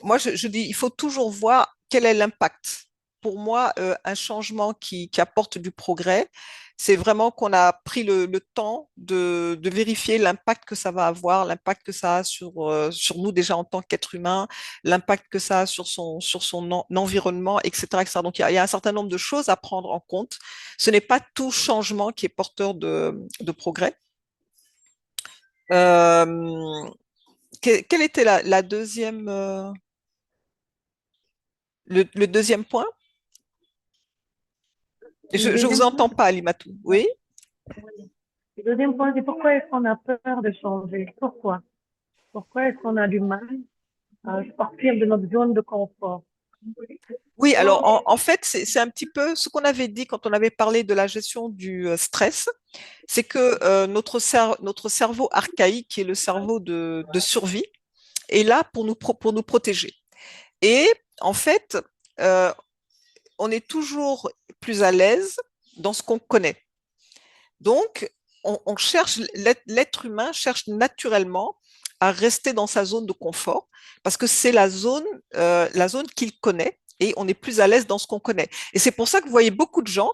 moi, je dis, il faut toujours voir quel est l'impact. Pour moi, un changement qui apporte du progrès, c'est vraiment qu'on a pris le temps de vérifier l'impact que ça va avoir, l'impact que ça a sur nous déjà en tant qu'être humain, l'impact que ça a sur son environnement, etc., etc. Donc, il y a un certain nombre de choses à prendre en compte. Ce n'est pas tout changement qui est porteur de progrès. Euh, quelle était la deuxième, le deuxième point? Le Je vous deuxième point, entends pas, Alimatou. Oui? le deuxième point, c'est pourquoi est-ce qu'on a peur de changer? Pourquoi? Pourquoi est-ce qu'on a du mal à sortir de notre zone de confort? Oui, alors en fait, c'est un petit peu ce qu'on avait dit quand on avait parlé de la gestion du stress, c'est que notre cerveau archaïque, qui est le cerveau de survie, est là pour nous protéger. Et en fait, euh, on est toujours plus à l'aise dans ce qu'on connaît. Donc, on cherche, l'être humain cherche naturellement à rester dans sa zone de confort parce que c'est la zone qu'il connaît et on est plus à l'aise dans ce qu'on connaît. Et c'est pour ça que vous voyez beaucoup de gens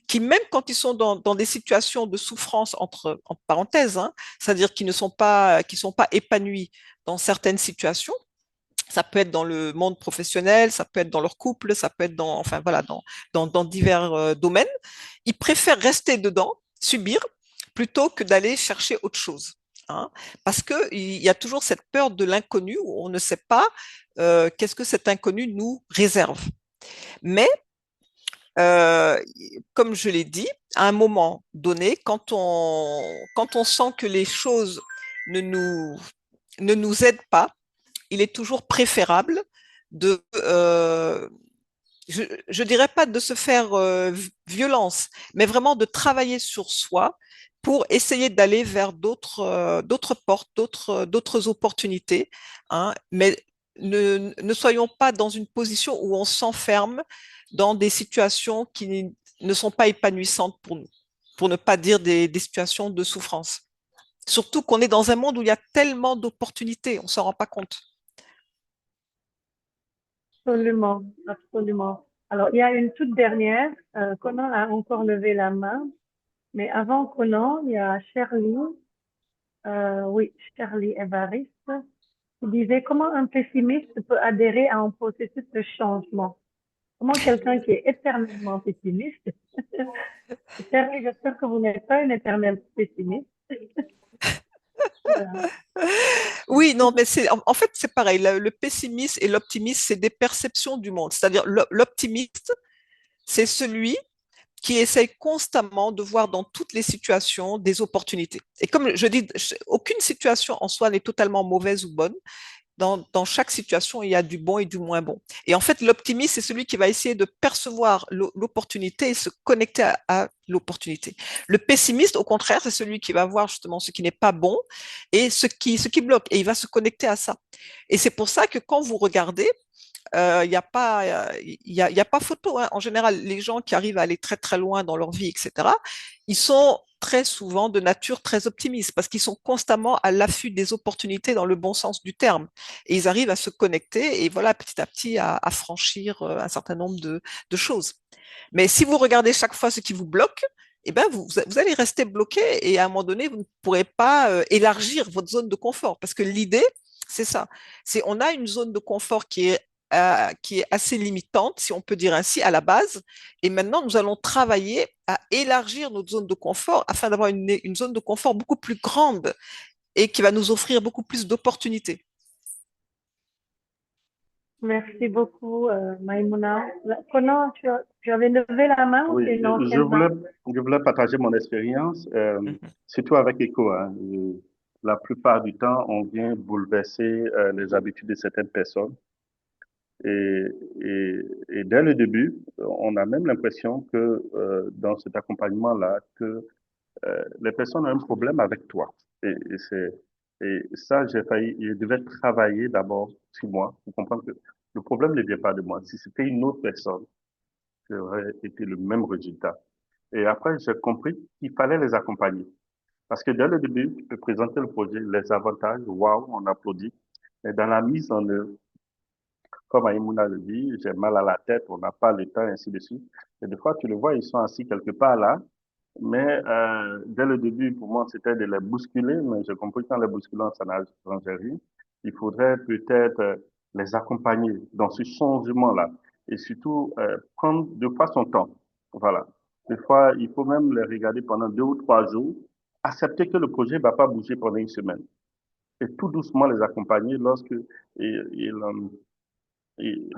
qui, même quand ils sont dans des situations de souffrance, entre parenthèses, hein, c'est-à-dire qui sont pas épanouis dans certaines situations, ça peut être dans le monde professionnel, ça peut être dans leur couple, ça peut être enfin voilà, dans divers domaines. Ils préfèrent rester dedans, subir, plutôt que d'aller chercher autre chose. Hein, parce qu'il y a toujours cette peur de l'inconnu où on ne sait pas qu'est-ce que cet inconnu nous réserve. Mais, euh, comme je l'ai dit, à un moment donné, quand on sent que les choses ne nous, ne nous aident pas, il est toujours préférable de, je dirais pas de se faire violence, mais vraiment de travailler sur soi pour essayer d'aller vers d'autres portes, d'autres opportunités. Hein, mais ne soyons pas dans une position où on s'enferme dans des situations qui ne sont pas épanouissantes pour nous, pour ne pas dire des situations de souffrance. Surtout qu'on est dans un monde où il y a tellement d'opportunités, on s'en rend pas compte. Absolument, absolument. Alors, il y a une toute dernière. Conan a encore levé la main, mais avant Conan, il y a Shirley, oui, Shirley Evariste, qui disait comment un pessimiste peut adhérer à un processus de changement. Comment quelqu'un qui est éternellement pessimiste, Shirley, j'espère que vous n'êtes pas une éternelle pessimiste. Voilà. Oui, non, mais en fait, c'est pareil. Le pessimisme et l'optimisme, c'est des perceptions du monde. C'est-à-dire, l'optimiste, c'est celui qui essaye constamment de voir dans toutes les situations des opportunités. Et comme je dis, aucune situation en soi n'est totalement mauvaise ou bonne. Dans chaque situation, il y a du bon et du moins bon. Et en fait, l'optimiste, c'est celui qui va essayer de percevoir l'opportunité et se connecter à l'opportunité. Le pessimiste, au contraire, c'est celui qui va voir justement ce qui n'est pas bon et ce qui bloque. Et il va se connecter à ça. Et c'est pour ça que quand vous regardez, il n'y a pas, y a pas photo. Hein. En général, les gens qui arrivent à aller très très loin dans leur vie, etc., ils sont très souvent de nature très optimiste parce qu'ils sont constamment à l'affût des opportunités dans le bon sens du terme. Et ils arrivent à se connecter et voilà, petit à petit, à franchir un certain nombre de choses. Mais si vous regardez chaque fois ce qui vous bloque, eh ben vous allez rester bloqué et à un moment donné, vous ne pourrez pas élargir votre zone de confort parce que l'idée, c'est ça. C'est on a une zone de confort qui est assez limitante, si on peut dire ainsi, à la base. Et maintenant, nous allons travailler à élargir notre zone de confort afin d'avoir une zone de confort beaucoup plus grande et qui va nous offrir beaucoup plus d'opportunités. Merci beaucoup, Maïmouna. Conan, tu avais levé la main ou Oui, c'est une ancienne main? je voulais partager mon expérience, Mhm. surtout avec Echo. Hein. La plupart du temps, on vient bouleverser les habitudes de certaines personnes. Et, et dès le début, on a même l'impression que dans cet accompagnement-là, que les personnes ont un problème avec toi. Et ça, je devais travailler d'abord sur moi pour comprendre que le problème ne vient pas de moi. Si c'était une autre personne, j'aurais été le même résultat. Et après, j'ai compris qu'il fallait les accompagner. Parce que dès le début, tu peux présenter le projet, les avantages, waouh, on applaudit. Mais dans la mise en œuvre, comme Aïmouna le dit, j'ai mal à la tête, on n'a pas le temps, ainsi de suite. Et des fois, tu le vois, ils sont assis quelque part là, Mais dès le début, pour moi, c'était de les bousculer, mais j'ai compris qu'en les bousculant, ça n'arrangerait rien. Il faudrait peut-être les accompagner dans ce changement-là et surtout prendre deux fois son temps. Voilà. Des fois, il faut même les regarder pendant 2 ou 3 jours, accepter que le projet ne va pas bouger pendant une semaine et tout doucement les accompagner lorsque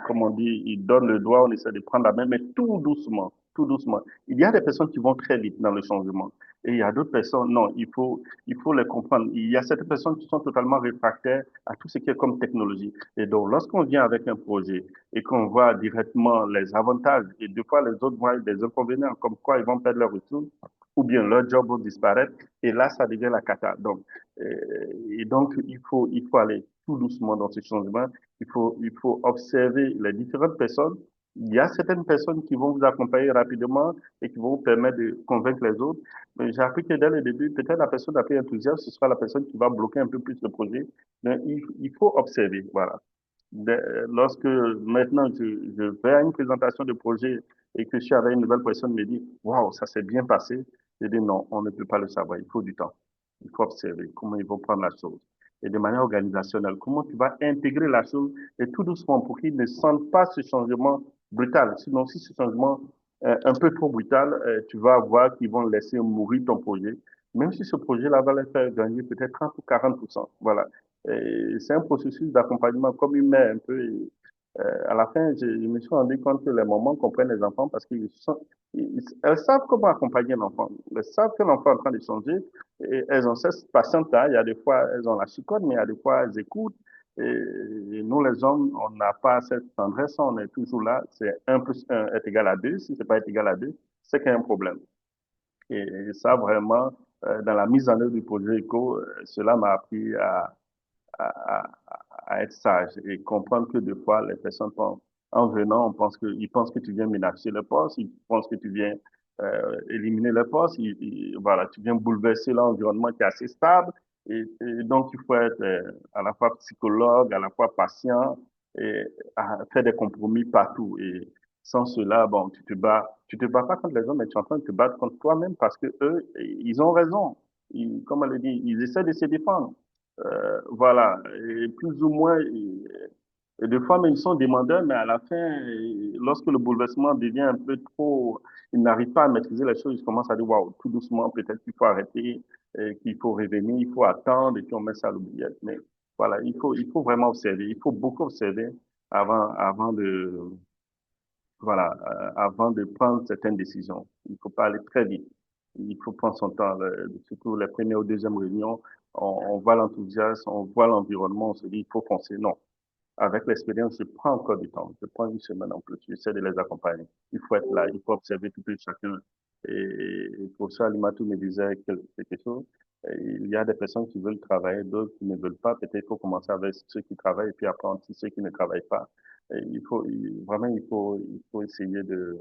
comme on dit, il donne le doigt, on essaie de prendre la main, mais tout doucement, tout doucement. Il y a des personnes qui vont très vite dans le changement. Et il y a d'autres personnes, non, il faut les comprendre. Il y a certaines personnes qui sont totalement réfractaires à tout ce qui est comme technologie. Et donc, lorsqu'on vient avec un projet et qu'on voit directement les avantages, et des fois les autres voient des inconvénients, comme quoi ils vont perdre leur ressources, ou bien leur job va disparaître, et là, ça devient la cata. Donc, il faut aller tout doucement dans ce changement. Il faut observer les différentes personnes. Il y a certaines personnes qui vont vous accompagner rapidement et qui vont vous permettre de convaincre les autres. Mais j'ai appris que dès le début, peut-être la personne la plus enthousiaste, ce sera la personne qui va bloquer un peu plus le projet. Mais il faut observer, voilà. Lorsque maintenant je vais à une présentation de projet et que je suis avec une nouvelle personne me dit, waouh, ça s'est bien passé, je dis non, on ne peut pas le savoir, il faut du temps. Il faut observer comment ils vont prendre la chose. Et de manière organisationnelle, comment tu vas intégrer la chose et tout doucement pour qu'ils ne sentent pas ce changement brutal. Sinon, si ce changement est un peu trop brutal, tu vas voir qu'ils vont laisser mourir ton projet, même si ce projet-là va les faire gagner peut-être 30 ou 40%. Voilà. C'est un processus d'accompagnement comme une mère un peu. À la fin, je me suis rendu compte que les mamans comprennent les enfants parce elles savent comment accompagner l'enfant. Elles savent que l'enfant est en train de changer et elles ont cette patience-là. Il y a des fois, elles ont la chicotte, mais il y a des fois, elles écoutent. Et nous, les hommes, on n'a pas cette tendresse, on est toujours là. C'est 1 + 1 est égal à 2. Si c'est pas est égal à 2, c'est qu'il y a un problème. Et ça, vraiment, dans la mise en œuvre du projet ECO, cela m'a appris à, à, à être sage et comprendre que des fois, les personnes, en venant, ils pensent que tu viens menacer le poste, ils pensent que tu viens éliminer le poste, voilà, tu viens bouleverser l'environnement qui est assez stable. Et donc, il faut être à la fois psychologue, à la fois patient et faire des compromis partout. Et sans cela, bon, tu te bats pas contre les hommes, mais tu es en train de te battre contre toi-même parce que eux, ils ont raison. Comme elle le dit, ils essaient de se défendre. Voilà, et plus ou moins, et des fois, mais ils sont demandeurs, mais à la fin, lorsque le bouleversement devient un peu trop, ils n'arrivent pas à maîtriser les choses, ils commencent à dire, waouh, tout doucement, peut-être qu'il faut arrêter, qu'il faut revenir, il faut attendre, et puis on met ça à l'oubliette. Mais voilà, il faut vraiment observer, il faut beaucoup observer avant avant de prendre certaines décisions. Il ne faut pas aller très vite. Il faut prendre son temps, surtout les premières ou deuxièmes réunions. On voit l'enthousiasme, on voit l'environnement, on se dit, il faut foncer. Non. Avec l'expérience, je prends encore du temps. Je prends une semaine en plus. J'essaie de les accompagner. Il faut être là, il faut observer tout et chacun. Et pour ça, Limatou me disait quelque chose. Il y a des personnes qui veulent travailler, d'autres qui ne veulent pas. Peut-être qu'il faut commencer avec ceux qui travaillent et puis apprendre ceux qui ne travaillent pas. Et vraiment, il faut essayer de,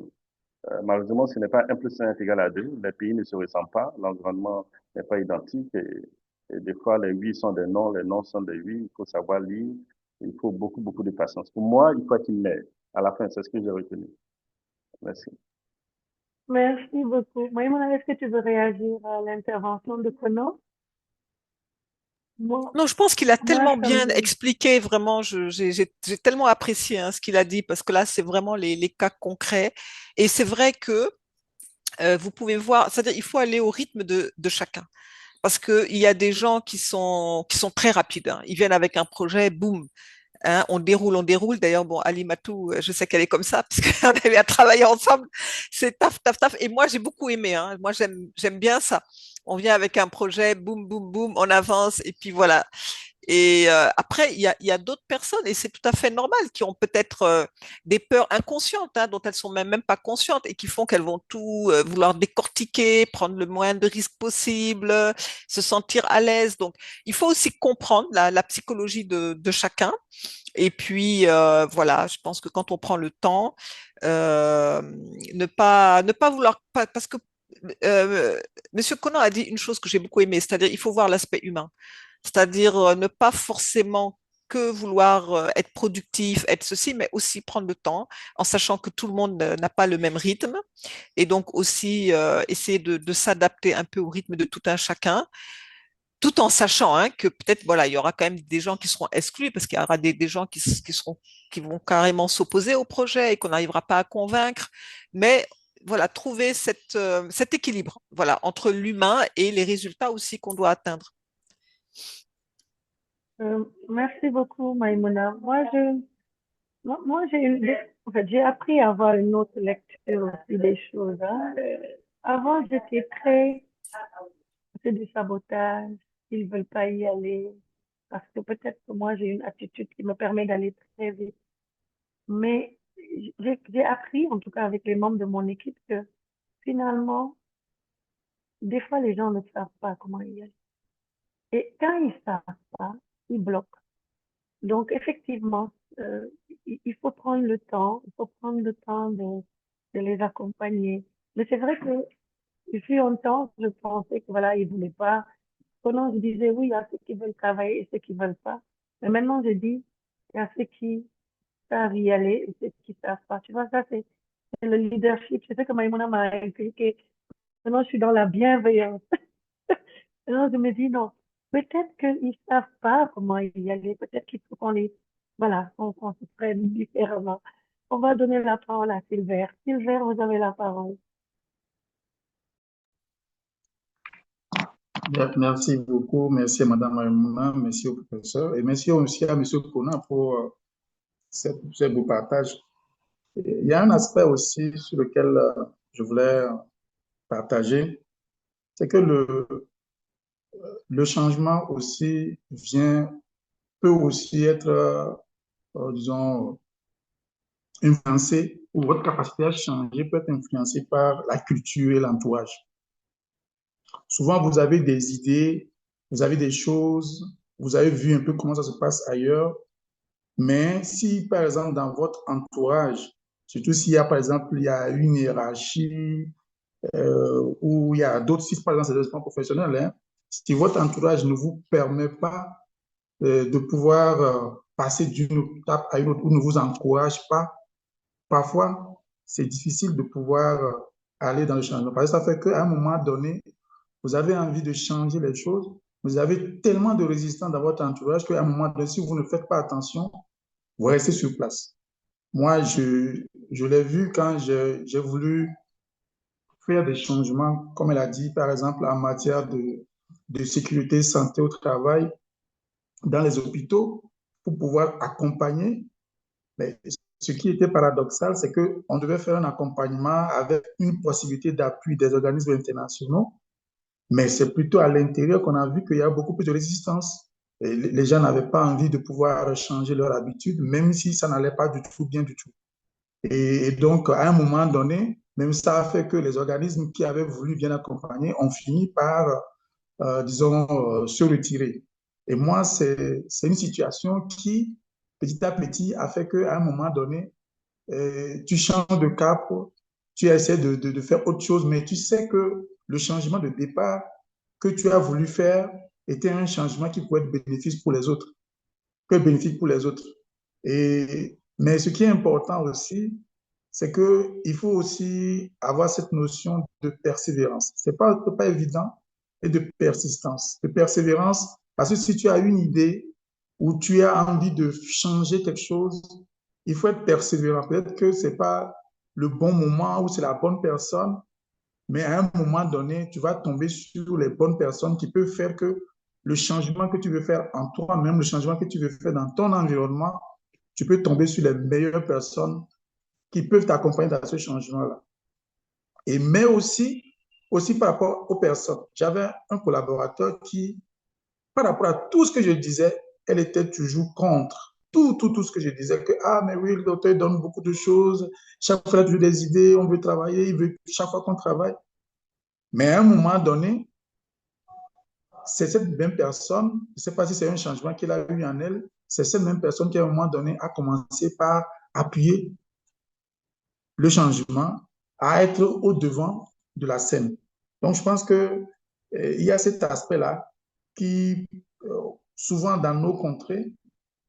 malheureusement, ce n'est pas 1 + 1 est égal à 2. Les pays ne se ressemblent pas. L'environnement n'est pas identique. Et des fois, les oui sont des non, les non sont des oui. Il faut savoir lire. Il faut beaucoup, beaucoup de patience. Pour moi, il faut être une mère. À la fin, c'est ce que j'ai retenu. Merci. Merci beaucoup. Maïmouna, est-ce que tu veux réagir à l'intervention de Conan? Moi, Non, je pense qu'il a moi, tellement ça bien me... expliqué, vraiment, j'ai tellement apprécié ce qu'il a dit, parce que là, c'est vraiment les cas concrets. Et c'est vrai que vous pouvez voir, c'est-à-dire il faut aller au rythme de chacun. Parce qu'il y a des gens qui sont très rapides, hein. Ils viennent avec un projet, boum, hein, on déroule, on déroule. D'ailleurs, bon, Ali Matou, je sais qu'elle est comme ça, parce qu'on avait à travailler ensemble. C'est taf, taf, taf. Et moi, j'ai beaucoup aimé, hein. Moi, j'aime bien ça. On vient avec un projet, boum, boum, boum, on avance, et puis voilà. Et après, il y a d'autres personnes, et c'est tout à fait normal, qui ont peut-être des peurs inconscientes, hein, dont elles sont même pas conscientes, et qui font qu'elles vont tout vouloir décortiquer, prendre le moins de risques possible, se sentir à l'aise. Donc, il faut aussi comprendre la psychologie de chacun. Et puis, voilà, je pense que quand on prend le temps, euh, ne pas vouloir, parce que Monsieur Conan a dit une chose que j'ai beaucoup aimée, c'est-à-dire il faut voir l'aspect humain. C'est-à-dire ne pas forcément que vouloir être productif, être ceci, mais aussi prendre le temps en sachant que tout le monde n'a pas le même rythme et donc aussi essayer de s'adapter un peu au rythme de tout un chacun, tout en sachant hein, que peut-être voilà, il y aura quand même des gens qui seront exclus parce qu'il y aura des gens qui vont carrément s'opposer au projet et qu'on n'arrivera pas à convaincre, mais voilà, trouver cet équilibre voilà, entre l'humain et les résultats aussi qu'on doit atteindre. Merci beaucoup, Maïmouna. Moi, en fait, j'ai appris à avoir une autre lecture aussi des choses. Hein. Avant, j'étais très, c'est du sabotage. Ils veulent pas y aller. Parce que peut-être que moi, j'ai une attitude qui me permet d'aller très vite. Mais j'ai appris, en tout cas avec les membres de mon équipe, que finalement, des fois, les gens ne savent pas comment y aller. Et quand ils savent pas, ils bloquent. Donc, effectivement, il faut prendre le temps, il faut prendre le temps de les accompagner. Mais c'est vrai que, depuis longtemps, je pensais que voilà, ils voulaient pas. Pendant, je disais oui, il y a ceux qui veulent travailler et ceux qui veulent pas. Mais maintenant, je dis, il y a ceux qui savent y aller et ceux qui savent pas. Tu vois, ça, c'est le leadership. C'est ce que Maïmouna m'a inculqué. Maintenant, je suis dans la bienveillance. Alors, je me dis, non, peut-être qu'ils ne savent pas comment y aller. Peut-être qu'il faut voilà, qu'on se prenne différemment. On va donner la parole à Silver. Silver, vous avez la parole. Bien, merci beaucoup. Merci à Madame Maïmouna, merci au professeur et merci aussi à Monsieur Kona pour ce beau partage. Il y a un aspect aussi sur lequel je voulais partager, c'est que le changement aussi peut aussi être, disons, influencé, ou votre capacité à changer peut être influencée par la culture et l'entourage. Souvent, vous avez des idées, vous avez des choses, vous avez vu un peu comment ça se passe ailleurs, mais si, par exemple, dans votre entourage, surtout s'il y a, par exemple, il y a une hiérarchie, ou il y a d'autres, si par exemple c'est des développement professionnel, hein, si votre entourage ne vous permet pas de pouvoir passer d'une étape à une autre ou ne vous encourage pas, parfois c'est difficile de pouvoir aller dans le changement. Parce que ça fait qu'à un moment donné, vous avez envie de changer les choses, vous avez tellement de résistance dans votre entourage qu'à un moment donné, si vous ne faites pas attention, vous restez sur place. Moi, je l'ai vu quand j'ai voulu faire des changements, comme elle a dit, par exemple, en matière de sécurité, santé au travail, dans les hôpitaux, pour pouvoir accompagner. Mais ce qui était paradoxal, c'est qu'on devait faire un accompagnement avec une possibilité d'appui des organismes internationaux, mais c'est plutôt à l'intérieur qu'on a vu qu'il y a beaucoup plus de résistance. Et les gens n'avaient pas envie de pouvoir changer leur habitude, même si ça n'allait pas du tout bien du tout. Et donc, à un moment donné, même ça a fait que les organismes qui avaient voulu bien accompagner ont fini par, disons, se retirer. Et moi, c'est une situation qui, petit à petit, a fait qu'à un moment donné, tu changes de cap, tu essaies de faire autre chose, mais tu sais que le changement de départ que tu as voulu faire était un changement qui pouvait être bénéfique pour les autres, que bénéfique pour les autres. Mais ce qui est important aussi, c'est qu'il faut aussi avoir cette notion de persévérance. C'est pas évident, et de persistance, de persévérance, parce que si tu as une idée ou tu as envie de changer quelque chose, il faut être persévérant. Peut-être que ce n'est pas le bon moment ou c'est la bonne personne, mais à un moment donné, tu vas tomber sur les bonnes personnes qui peuvent faire que le changement que tu veux faire en toi-même, le changement que tu veux faire dans ton environnement, tu peux tomber sur les meilleures personnes qui peuvent t'accompagner dans ce changement-là. Mais aussi par rapport aux personnes. J'avais un collaborateur qui, par rapport à tout ce que je disais, elle était toujours contre. Tout ce que je disais, que, ah, mais oui, le docteur donne beaucoup de choses, chaque fois, il a toujours des idées, on veut travailler, il veut chaque fois qu'on travaille. Mais à un moment donné, c'est cette même personne, je ne sais pas si c'est un changement qu'il a eu en elle, c'est cette même personne qui, à un moment donné, a commencé par appuyer le changement, à être au devant de la scène. Donc, je pense que il y a cet aspect-là qui, souvent dans nos contrées,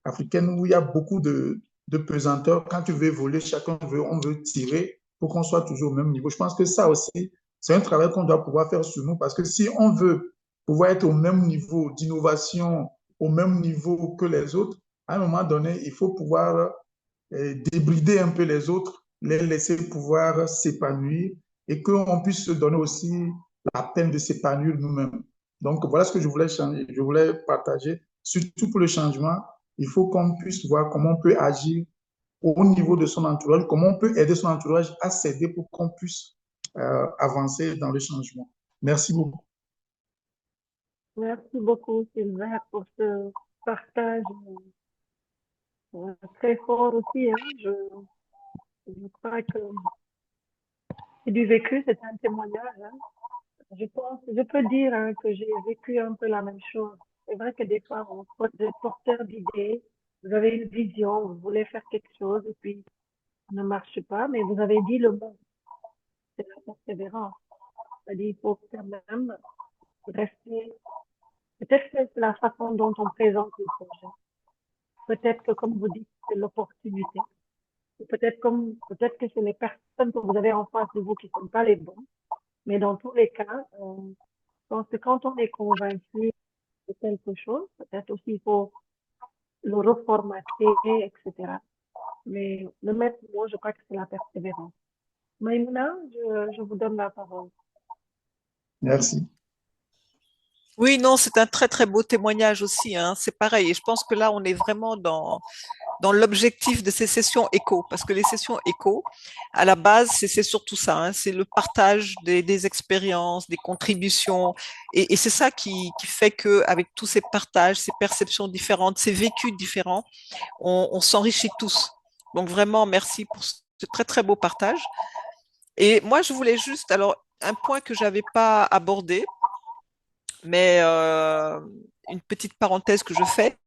africaine où il y a beaucoup de pesanteur. Quand tu veux voler, on veut tirer pour qu'on soit toujours au même niveau. Je pense que ça aussi, c'est un travail qu'on doit pouvoir faire sur nous parce que si on veut pouvoir être au même niveau d'innovation, au même niveau que les autres, à un moment donné, il faut pouvoir débrider un peu les autres, les laisser pouvoir s'épanouir et qu'on puisse se donner aussi la peine de s'épanouir nous-mêmes. Donc, voilà ce que je voulais partager. Surtout pour le changement, il faut qu'on puisse voir comment on peut agir au niveau de son entourage, comment on peut aider son entourage à s'aider pour qu'on puisse avancer dans le changement. Merci beaucoup. Merci beaucoup, Sylvain, pour ce partage très fort aussi. Hein. Je crois que c'est du vécu, c'est un témoignage. Hein. Je peux dire hein, que j'ai vécu un peu la même chose. C'est vrai que des fois, vous êtes porteur d'idées, vous avez une vision, vous voulez faire quelque chose et puis ça ne marche pas, mais vous avez dit le mot, c'est la persévérance. C'est-à-dire, il faut quand même rester. Peut-être que c'est la façon dont on présente le projet. Peut-être que, comme vous dites, c'est l'opportunité. Peut-être que c'est les personnes que vous avez en face de vous qui sont pas les bons. Mais dans tous les cas, je pense que quand on est convaincu de quelque chose, peut-être aussi il faut le reformater, etc. Mais le maître mot, je crois que c'est la persévérance. Maïmouna, je vous donne la parole. Merci. Oui, non, c'est un très très beau témoignage aussi, hein. C'est pareil. Et je pense que là, on est vraiment dans l'objectif de ces sessions éco, parce que les sessions éco, à la base, c'est surtout ça, hein. C'est le partage des expériences, des contributions, et c'est ça qui fait que avec tous ces partages, ces perceptions différentes, ces vécus différents, on s'enrichit tous. Donc vraiment, merci pour ce très très beau partage. Et moi, je voulais juste, alors, un point que j'avais pas abordé, mais une petite parenthèse que je fais,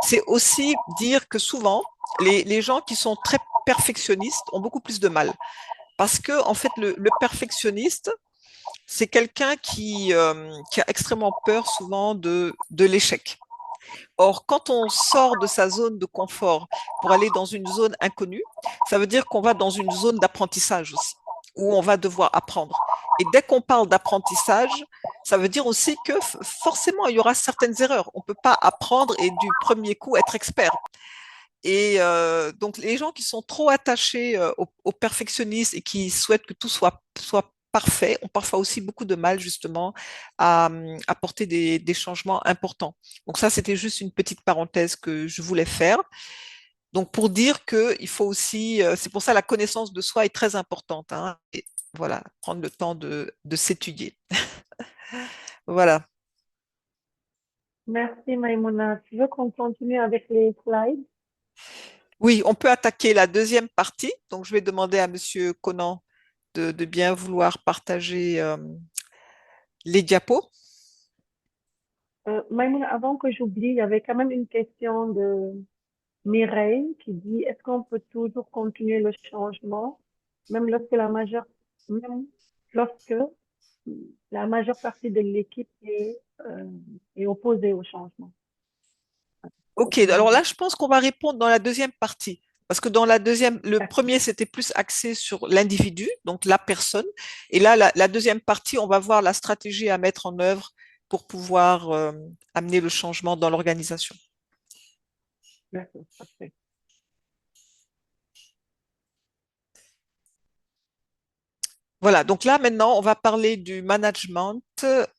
c'est aussi dire que souvent, les gens qui sont très perfectionnistes ont beaucoup plus de mal. Parce que, en fait, le perfectionniste, c'est quelqu'un qui a extrêmement peur souvent de l'échec. Or, quand on sort de sa zone de confort pour aller dans une zone inconnue, ça veut dire qu'on va dans une zone d'apprentissage aussi, où on va devoir apprendre. Et dès qu'on parle d'apprentissage, ça veut dire aussi que forcément, il y aura certaines erreurs. On ne peut pas apprendre et du premier coup être expert. Et donc, les gens qui sont trop attachés au perfectionnisme et qui souhaitent que tout soit parfait ont parfois aussi beaucoup de mal justement à apporter des changements importants. Donc ça, c'était juste une petite parenthèse que je voulais faire. Donc pour dire que il faut aussi, c'est pour ça la connaissance de soi est très importante, hein, et voilà, prendre le temps de s'étudier. Voilà. Merci, Maïmouna. Tu veux qu'on continue avec les slides? Oui, on peut attaquer la deuxième partie. Donc je vais demander à Monsieur Conan de bien vouloir partager les diapos. Maïmouna, avant que j'oublie, il y avait quand même une question de Mireille qui dit, est-ce qu'on peut toujours continuer le changement, même même lorsque la majeure partie de l'équipe est opposée au changement? Ok, alors là, je pense qu'on va répondre dans la deuxième partie. Parce que dans la deuxième, le premier, c'était plus axé sur l'individu, donc la personne. Et là, la deuxième partie, on va voir la stratégie à mettre en œuvre pour pouvoir amener le changement dans l'organisation. D'accord, parfait. Voilà, donc là, maintenant, on va parler du management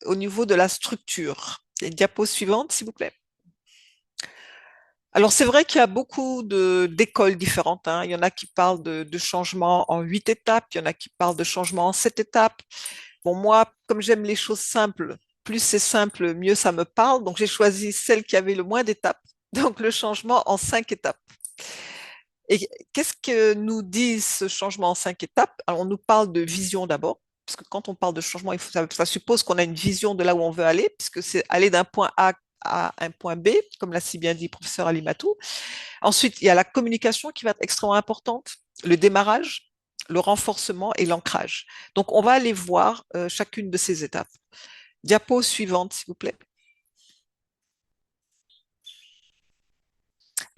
au niveau de la structure. Les diapos suivantes, s'il vous plaît. Alors, c'est vrai qu'il y a beaucoup d'écoles différentes, hein. Il y en a qui parlent de changement en 8 étapes, il y en a qui parlent de changement en 7 étapes. Bon, moi, comme j'aime les choses simples, plus c'est simple, mieux ça me parle. Donc, j'ai choisi celle qui avait le moins d'étapes. Donc, le changement en 5 étapes. Et qu'est-ce que nous dit ce changement en 5 étapes? Alors, on nous parle de vision d'abord, parce que quand on parle de changement, ça suppose qu'on a une vision de là où on veut aller, puisque c'est aller d'un point A à un point B, comme l'a si bien dit le professeur Alimatou. Ensuite, il y a la communication qui va être extrêmement importante, le démarrage, le renforcement et l'ancrage. Donc, on va aller voir chacune de ces étapes. Diapo suivante, s'il vous plaît.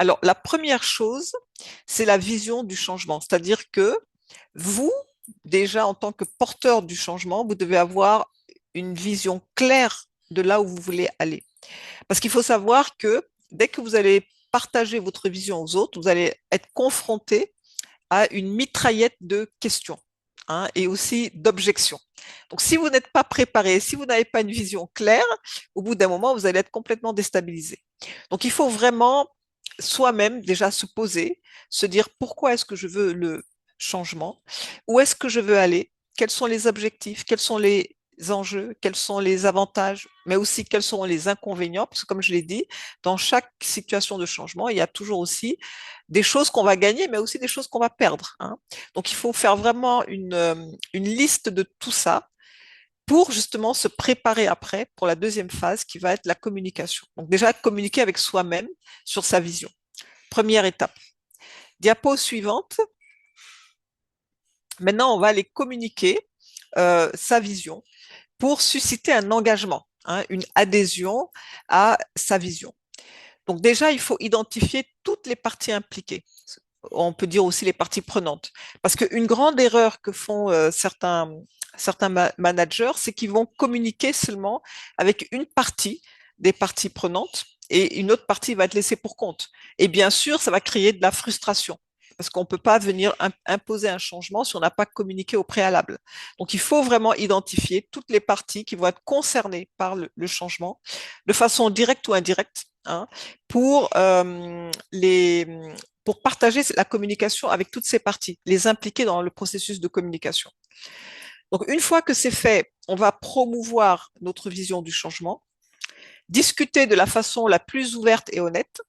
Alors, la première chose, c'est la vision du changement. C'est-à-dire que vous, déjà, en tant que porteur du changement, vous devez avoir une vision claire de là où vous voulez aller. Parce qu'il faut savoir que dès que vous allez partager votre vision aux autres, vous allez être confronté à une mitraillette de questions, hein, et aussi d'objections. Donc, si vous n'êtes pas préparé, si vous n'avez pas une vision claire, au bout d'un moment, vous allez être complètement déstabilisé. Donc, il faut vraiment soi-même déjà se poser, se dire pourquoi est-ce que je veux le changement, où est-ce que je veux aller, quels sont les objectifs, quels sont les enjeux, quels sont les avantages, mais aussi quels sont les inconvénients, parce que comme je l'ai dit, dans chaque situation de changement, il y a toujours aussi des choses qu'on va gagner, mais aussi des choses qu'on va perdre, hein. Donc, il faut faire vraiment une liste de tout ça pour justement se préparer après pour la deuxième phase qui va être la communication. Donc, déjà, communiquer avec soi-même sur sa vision. Première étape. Diapo suivante. Maintenant, on va aller communiquer sa vision pour susciter un engagement, hein, une adhésion à sa vision. Donc déjà, il faut identifier toutes les parties impliquées. On peut dire aussi les parties prenantes. Parce qu'une grande erreur que font certains managers, c'est qu'ils vont communiquer seulement avec une partie des parties prenantes et une autre partie va être laissée pour compte. Et bien sûr, ça va créer de la frustration parce qu'on ne peut pas venir imposer un changement si on n'a pas communiqué au préalable. Donc, il faut vraiment identifier toutes les parties qui vont être concernées par le changement de façon directe ou indirecte, hein, pour pour partager la communication avec toutes ces parties, les impliquer dans le processus de communication. Donc, une fois que c'est fait, on va promouvoir notre vision du changement, discuter de la façon la plus ouverte et honnête.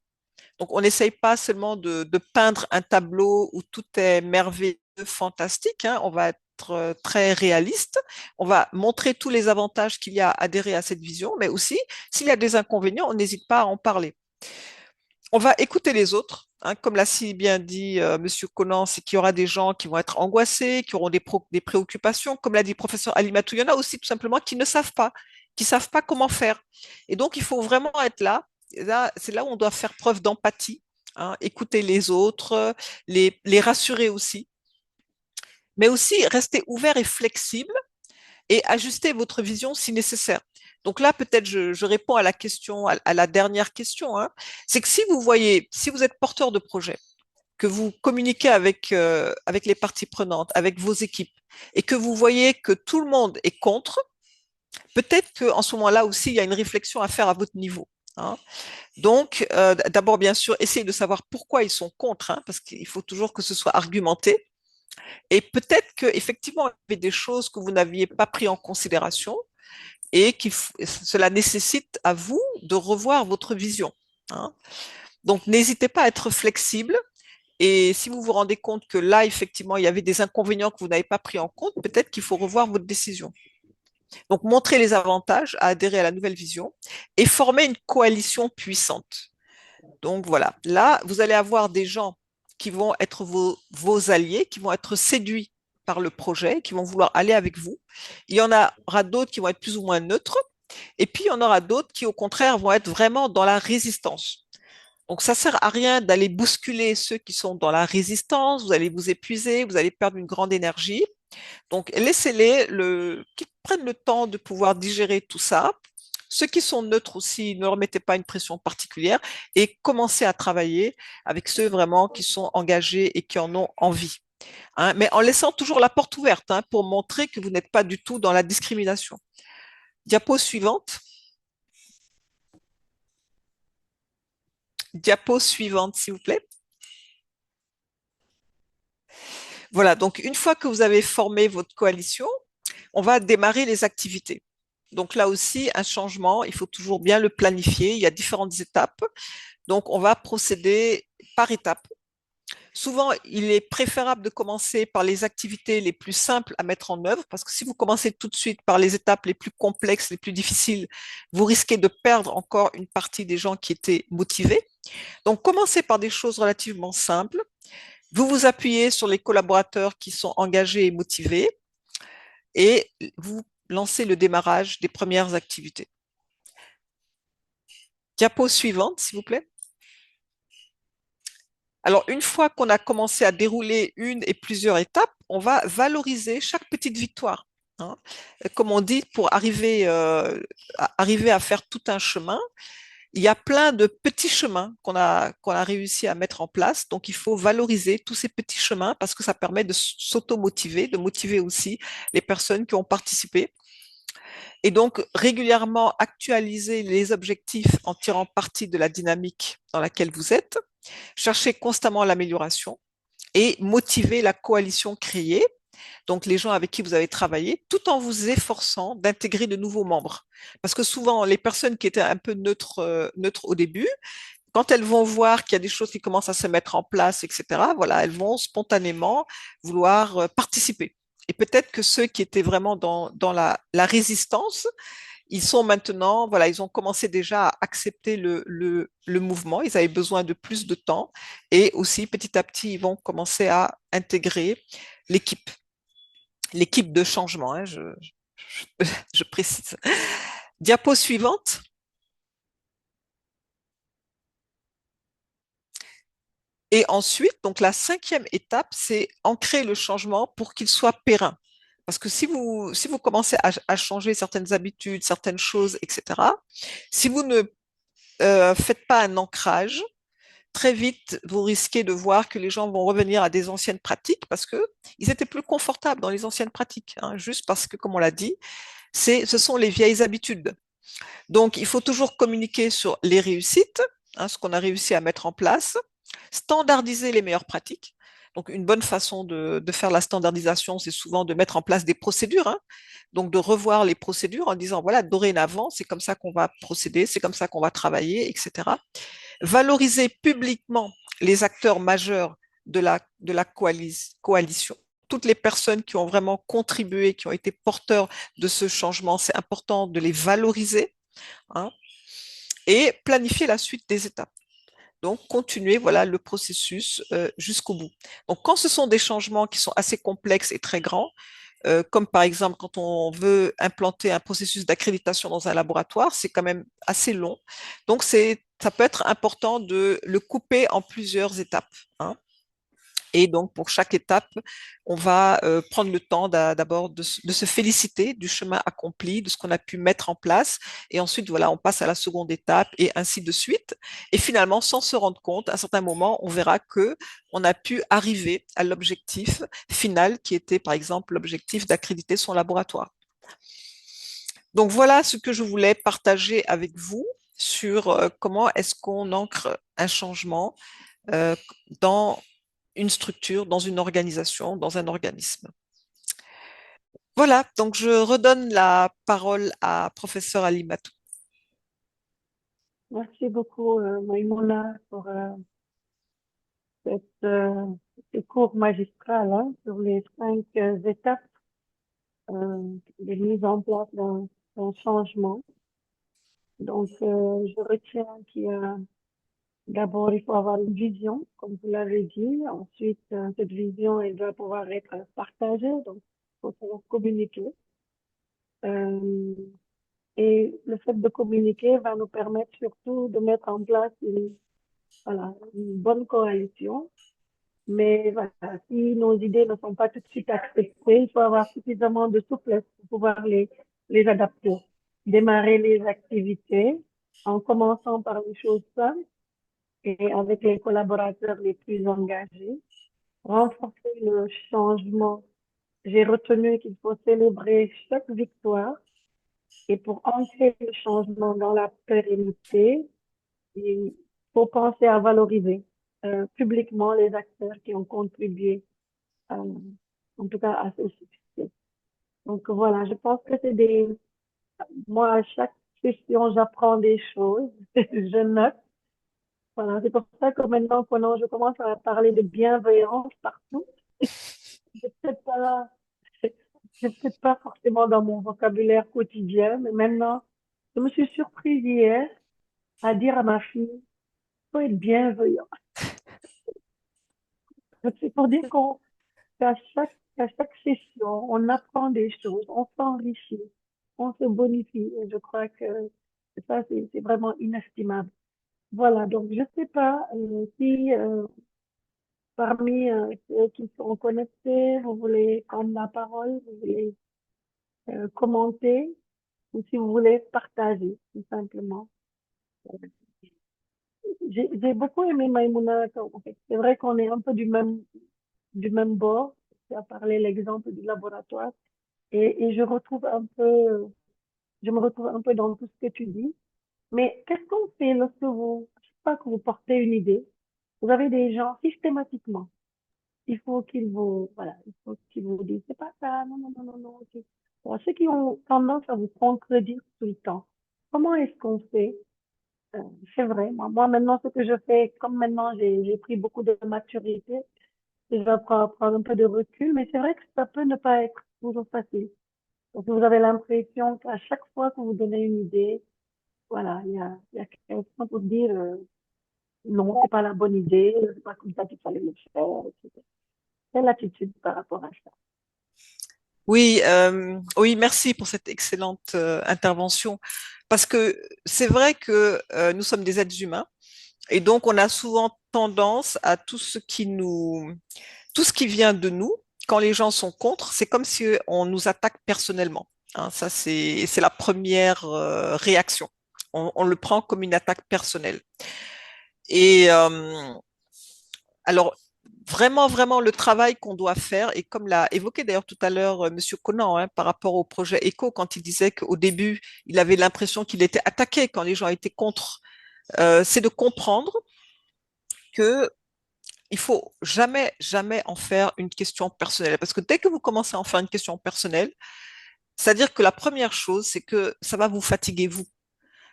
Donc, on n'essaye pas seulement de peindre un tableau où tout est merveilleux, fantastique, hein. On va être très réaliste. On va montrer tous les avantages qu'il y a à adhérer à cette vision, mais aussi, s'il y a des inconvénients, on n'hésite pas à en parler. On va écouter les autres, hein, comme l'a si bien dit Monsieur Conan, c'est qu'il y aura des gens qui vont être angoissés, qui auront des préoccupations, comme l'a dit le professeur Alimatou. Il y en a aussi tout simplement qui ne savent pas, qui savent pas comment faire. Et donc, il faut vraiment être là. Là, c'est là où on doit faire preuve d'empathie, hein, écouter les autres, les rassurer aussi, mais aussi rester ouvert et flexible et ajuster votre vision si nécessaire. Donc là, peut-être je réponds à la question, à la dernière question, hein. C'est que si vous voyez, si vous êtes porteur de projet, que vous communiquez avec les parties prenantes, avec vos équipes, et que vous voyez que tout le monde est contre, peut-être qu'en ce moment-là aussi, il y a une réflexion à faire à votre niveau, hein. Donc, d'abord, bien sûr, essayez de savoir pourquoi ils sont contre, hein, parce qu'il faut toujours que ce soit argumenté. Et peut-être qu'effectivement, il y avait des choses que vous n'aviez pas pris en considération et cela nécessite à vous de revoir votre vision, hein. Donc, n'hésitez pas à être flexible. Et si vous vous rendez compte que là, effectivement, il y avait des inconvénients que vous n'avez pas pris en compte, peut-être qu'il faut revoir votre décision. Donc, montrer les avantages à adhérer à la nouvelle vision et former une coalition puissante. Donc, voilà. Là, vous allez avoir des gens qui vont être vos alliés, qui vont être séduits par le projet, qui vont vouloir aller avec vous. Il y en aura d'autres qui vont être plus ou moins neutres. Et puis, il y en aura d'autres qui, au contraire, vont être vraiment dans la résistance. Donc, ça sert à rien d'aller bousculer ceux qui sont dans la résistance. Vous allez vous épuiser, vous allez perdre une grande énergie. Donc, laissez-les qu'ils prennent le temps de pouvoir digérer tout ça. Ceux qui sont neutres aussi, ne leur mettez pas une pression particulière et commencez à travailler avec ceux vraiment qui sont engagés et qui en ont envie, hein, mais en laissant toujours la porte ouverte, hein, pour montrer que vous n'êtes pas du tout dans la discrimination. Diapo suivante. Diapo suivante, s'il vous plaît. Voilà, donc une fois que vous avez formé votre coalition, on va démarrer les activités. Donc là aussi, un changement, il faut toujours bien le planifier. Il y a différentes étapes. Donc, on va procéder par étapes. Souvent, il est préférable de commencer par les activités les plus simples à mettre en œuvre, parce que si vous commencez tout de suite par les étapes les plus complexes, les plus difficiles, vous risquez de perdre encore une partie des gens qui étaient motivés. Donc, commencez par des choses relativement simples. Vous vous appuyez sur les collaborateurs qui sont engagés et motivés et vous lancez le démarrage des premières activités. Diapo suivante, s'il vous plaît. Alors, une fois qu'on a commencé à dérouler une et plusieurs étapes, on va valoriser chaque petite victoire, hein. Comme on dit, pour arriver à faire tout un chemin, il y a plein de petits chemins qu'on a réussi à mettre en place. Donc, il faut valoriser tous ces petits chemins parce que ça permet de s'auto-motiver, de motiver aussi les personnes qui ont participé. Et donc, régulièrement actualiser les objectifs en tirant parti de la dynamique dans laquelle vous êtes, chercher constamment l'amélioration et motiver la coalition créée, donc les gens avec qui vous avez travaillé, tout en vous efforçant d'intégrer de nouveaux membres. Parce que souvent, les personnes qui étaient un peu neutres au début, quand elles vont voir qu'il y a des choses qui commencent à se mettre en place, etc., voilà, elles vont spontanément vouloir participer. Et peut-être que ceux qui étaient vraiment dans la résistance, ils sont maintenant, voilà, ils ont commencé déjà à accepter le mouvement, ils avaient besoin de plus de temps et aussi petit à petit, ils vont commencer à intégrer l'équipe, l'équipe de changement, hein, je précise. Diapo suivante. Et ensuite, donc la cinquième étape, c'est ancrer le changement pour qu'il soit périn. Parce que si vous commencez à changer certaines habitudes, certaines choses, etc., si vous ne faites pas un ancrage, très vite, vous risquez de voir que les gens vont revenir à des anciennes pratiques parce que ils étaient plus confortables dans les anciennes pratiques, hein, juste parce que, comme on l'a dit, ce sont les vieilles habitudes. Donc, il faut toujours communiquer sur les réussites, hein, ce qu'on a réussi à mettre en place, standardiser les meilleures pratiques. Donc, une bonne façon de faire la standardisation, c'est souvent de mettre en place des procédures, hein. Donc, de revoir les procédures en disant, voilà, dorénavant, c'est comme ça qu'on va procéder, c'est comme ça qu'on va travailler, etc. Valoriser publiquement les acteurs majeurs de la coalition. Toutes les personnes qui ont vraiment contribué, qui ont été porteurs de ce changement, c'est important de les valoriser, hein, et planifier la suite des étapes. Donc, continuer voilà, le processus jusqu'au bout. Donc, quand ce sont des changements qui sont assez complexes et très grands, comme par exemple quand on veut implanter un processus d'accréditation dans un laboratoire, c'est quand même assez long. Donc, ça peut être important de le couper en plusieurs étapes, hein. Et donc, pour chaque étape, on va prendre le temps d'abord de se féliciter du chemin accompli, de ce qu'on a pu mettre en place. Et ensuite, voilà, on passe à la seconde étape et ainsi de suite. Et finalement, sans se rendre compte, à un certain moment, on verra que on a pu arriver à l'objectif final qui était, par exemple, l'objectif d'accréditer son laboratoire. Donc, voilà ce que je voulais partager avec vous sur comment est-ce qu'on ancre un changement euh, dans une structure, dans une organisation, dans un organisme. Voilà, donc je redonne la parole à professeur Ali Matou. Merci beaucoup, Maïmouna, pour ce cours magistral, hein, sur les 5 étapes de mise en place d'un changement. Donc, je retiens qu'il y a d'abord, il faut avoir une vision, comme vous l'avez dit. Ensuite, cette vision, elle doit pouvoir être partagée, donc il faut savoir communiquer. Euh, et le fait de communiquer va nous permettre surtout de mettre en place voilà, une bonne coalition. Mais voilà, si nos idées ne sont pas tout de suite acceptées, il faut avoir suffisamment de souplesse pour pouvoir les adapter. Démarrer les activités en commençant par les choses simples et avec les collaborateurs les plus engagés. Renforcer le changement. J'ai retenu qu'il faut célébrer chaque victoire et pour ancrer le changement dans la pérennité, il faut penser à valoriser publiquement les acteurs qui ont contribué, en tout cas, à ce succès. Donc voilà, je pense que moi, à chaque session, j'apprends des choses, je note. Voilà, c'est pour ça que maintenant, quand je commence à parler de bienveillance partout, c'est peut-être pas, c'est peut-être pas forcément dans mon vocabulaire quotidien, mais maintenant, je me suis surprise hier à dire à ma fille, faut être bienveillant. Donc, c'est pour dire qu'à chaque session, on apprend des choses, on s'enrichit, on se bonifie. Et je crois que ça, c'est vraiment inestimable. Voilà, donc je sais pas si parmi ceux qui sont connectés, vous voulez prendre la parole, vous voulez commenter, ou si vous voulez partager, tout simplement. J'ai beaucoup aimé Maïmouna. En fait, c'est vrai qu'on est un peu du même bord. Tu as parlé l'exemple du laboratoire et je me retrouve un peu dans tout ce que tu dis. Mais qu'est-ce qu'on fait lorsque je sais pas, que vous portez une idée, vous avez des gens systématiquement, il faut qu'ils vous disent, c'est pas ça, non, non, non, non, non. Ok. Bon, ceux qui ont tendance à vous contredire tout le temps, comment est-ce qu'on fait? Euh, c'est vrai, moi maintenant, ce que je fais, comme maintenant j'ai pris beaucoup de maturité, je vais prendre un peu de recul, mais c'est vrai que ça peut ne pas être toujours facile. Donc, vous avez l'impression qu'à chaque fois que vous donnez une idée, voilà, il y a quelqu'un pour dire, non, c'est pas la bonne idée, c'est pas comme ça qu'il fallait le faire, etc. Quelle attitude par rapport à ça? Oui, oui, merci pour cette excellente intervention. Parce que c'est vrai que nous sommes des êtres humains et donc on a souvent tendance à tout ce qui vient de nous, quand les gens sont contre, c'est comme si on nous attaque personnellement. Hein, ça, c'est la première réaction. On le prend comme une attaque personnelle. Et alors, vraiment, vraiment, le travail qu'on doit faire, et comme l'a évoqué d'ailleurs tout à l'heure Monsieur Conan, hein, par rapport au projet ECO, quand il disait qu'au début, il avait l'impression qu'il était attaqué quand les gens étaient contre, c'est de comprendre que il faut jamais, jamais en faire une question personnelle. Parce que dès que vous commencez à en faire une question personnelle, c'est-à-dire que la première chose, c'est que ça va vous fatiguer, vous.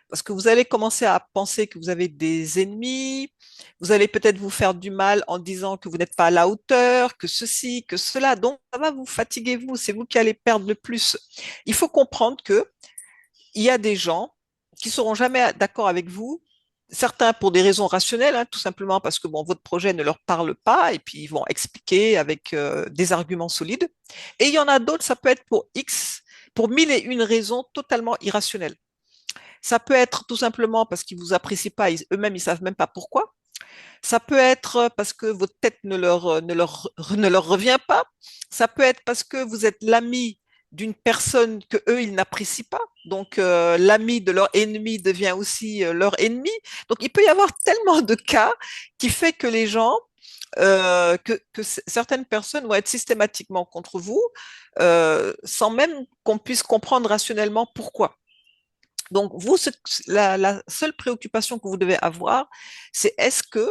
Parce que vous allez commencer à penser que vous avez des ennemis, vous allez peut-être vous faire du mal en disant que vous n'êtes pas à la hauteur, que ceci, que cela. Donc, ça va vous fatiguer, vous. C'est vous qui allez perdre le plus. Il faut comprendre que il y a des gens qui seront jamais d'accord avec vous. Certains pour des raisons rationnelles, hein, tout simplement parce que bon, votre projet ne leur parle pas et puis ils vont expliquer avec des arguments solides. Et il y en a d'autres, ça peut être pour X, pour mille et une raisons totalement irrationnelles. Ça peut être tout simplement parce qu'ils vous apprécient pas, eux-mêmes ils savent même pas pourquoi. Ça peut être parce que votre tête ne leur revient pas. Ça peut être parce que vous êtes l'ami d'une personne que eux ils n'apprécient pas. Donc l'ami de leur ennemi devient aussi leur ennemi. Donc il peut y avoir tellement de cas qui fait que les gens certaines personnes vont être systématiquement contre vous sans même qu'on puisse comprendre rationnellement pourquoi. Donc, vous, la seule préoccupation que vous devez avoir, c'est est-ce que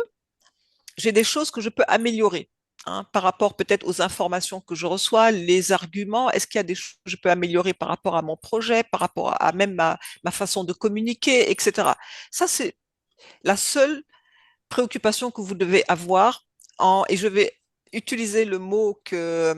j'ai des choses que je peux améliorer hein, par rapport peut-être aux informations que je reçois, les arguments, est-ce qu'il y a des choses que je peux améliorer par rapport à mon projet, par rapport à même ma façon de communiquer, etc. Ça, c'est la seule préoccupation que vous devez avoir et je vais utiliser le mot que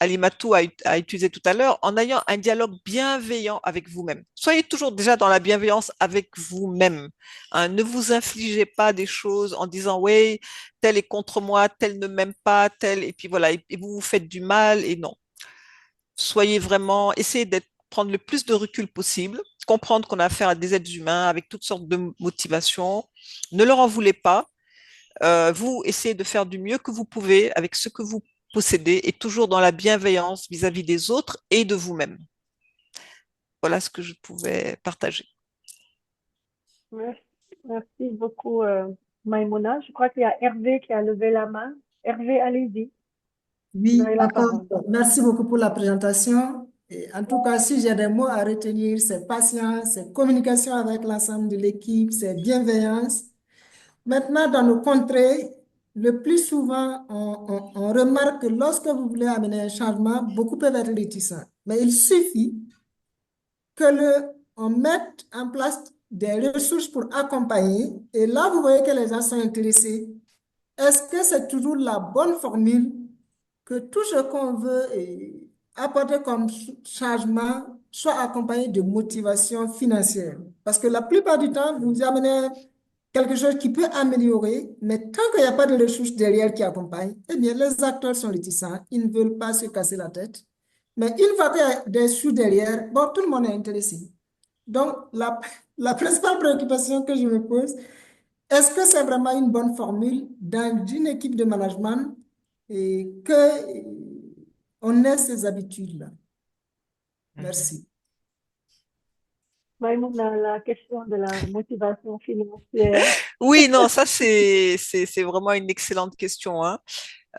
Alimatou a utilisé tout à l'heure, en ayant un dialogue bienveillant avec vous-même. Soyez toujours déjà dans la bienveillance avec vous-même. Hein. Ne vous infligez pas des choses en disant, oui, tel est contre moi, tel ne m'aime pas, tel, et puis voilà, et vous vous faites du mal, et non. Soyez vraiment, essayez prendre le plus de recul possible, comprendre qu'on a affaire à des êtres humains avec toutes sortes de motivations. Ne leur en voulez pas. Vous essayez de faire du mieux que vous pouvez avec ce que vous possédez et toujours dans la bienveillance vis-à-vis des autres et de vous-même. Voilà ce que je pouvais partager. Merci, merci beaucoup, Maïmouna. Je crois qu'il y a Hervé qui a levé la main. Hervé, allez-y, vous Oui, avez la d'accord. parole. Merci beaucoup pour la présentation. Et en tout cas, si j'ai des mots à retenir, c'est patience, c'est communication avec l'ensemble de l'équipe, c'est bienveillance. Maintenant, dans nos contrées, le plus souvent, on remarque que lorsque vous voulez amener un changement, beaucoup peuvent être réticents. Mais il suffit on mette en place des ressources pour accompagner. Et là, vous voyez que les gens sont intéressés. Est-ce que c'est toujours la bonne formule que tout ce qu'on veut apporter comme changement soit accompagné de motivation financière? Parce que la plupart du temps, vous amenez quelque chose qui peut améliorer, mais tant qu'il n'y a pas de ressources derrière qui accompagnent, eh bien, les acteurs sont réticents, ils ne veulent pas se casser la tête. Mais une fois qu'il y a des sous derrière, bon, tout le monde est intéressé. Donc, la principale préoccupation que je me pose, est-ce que c'est vraiment une bonne formule dans une équipe de management et que on ait ces habitudes-là? Merci. Maïmouna, la question de la motivation financière. Oui, non, ça c'est vraiment une excellente question, hein.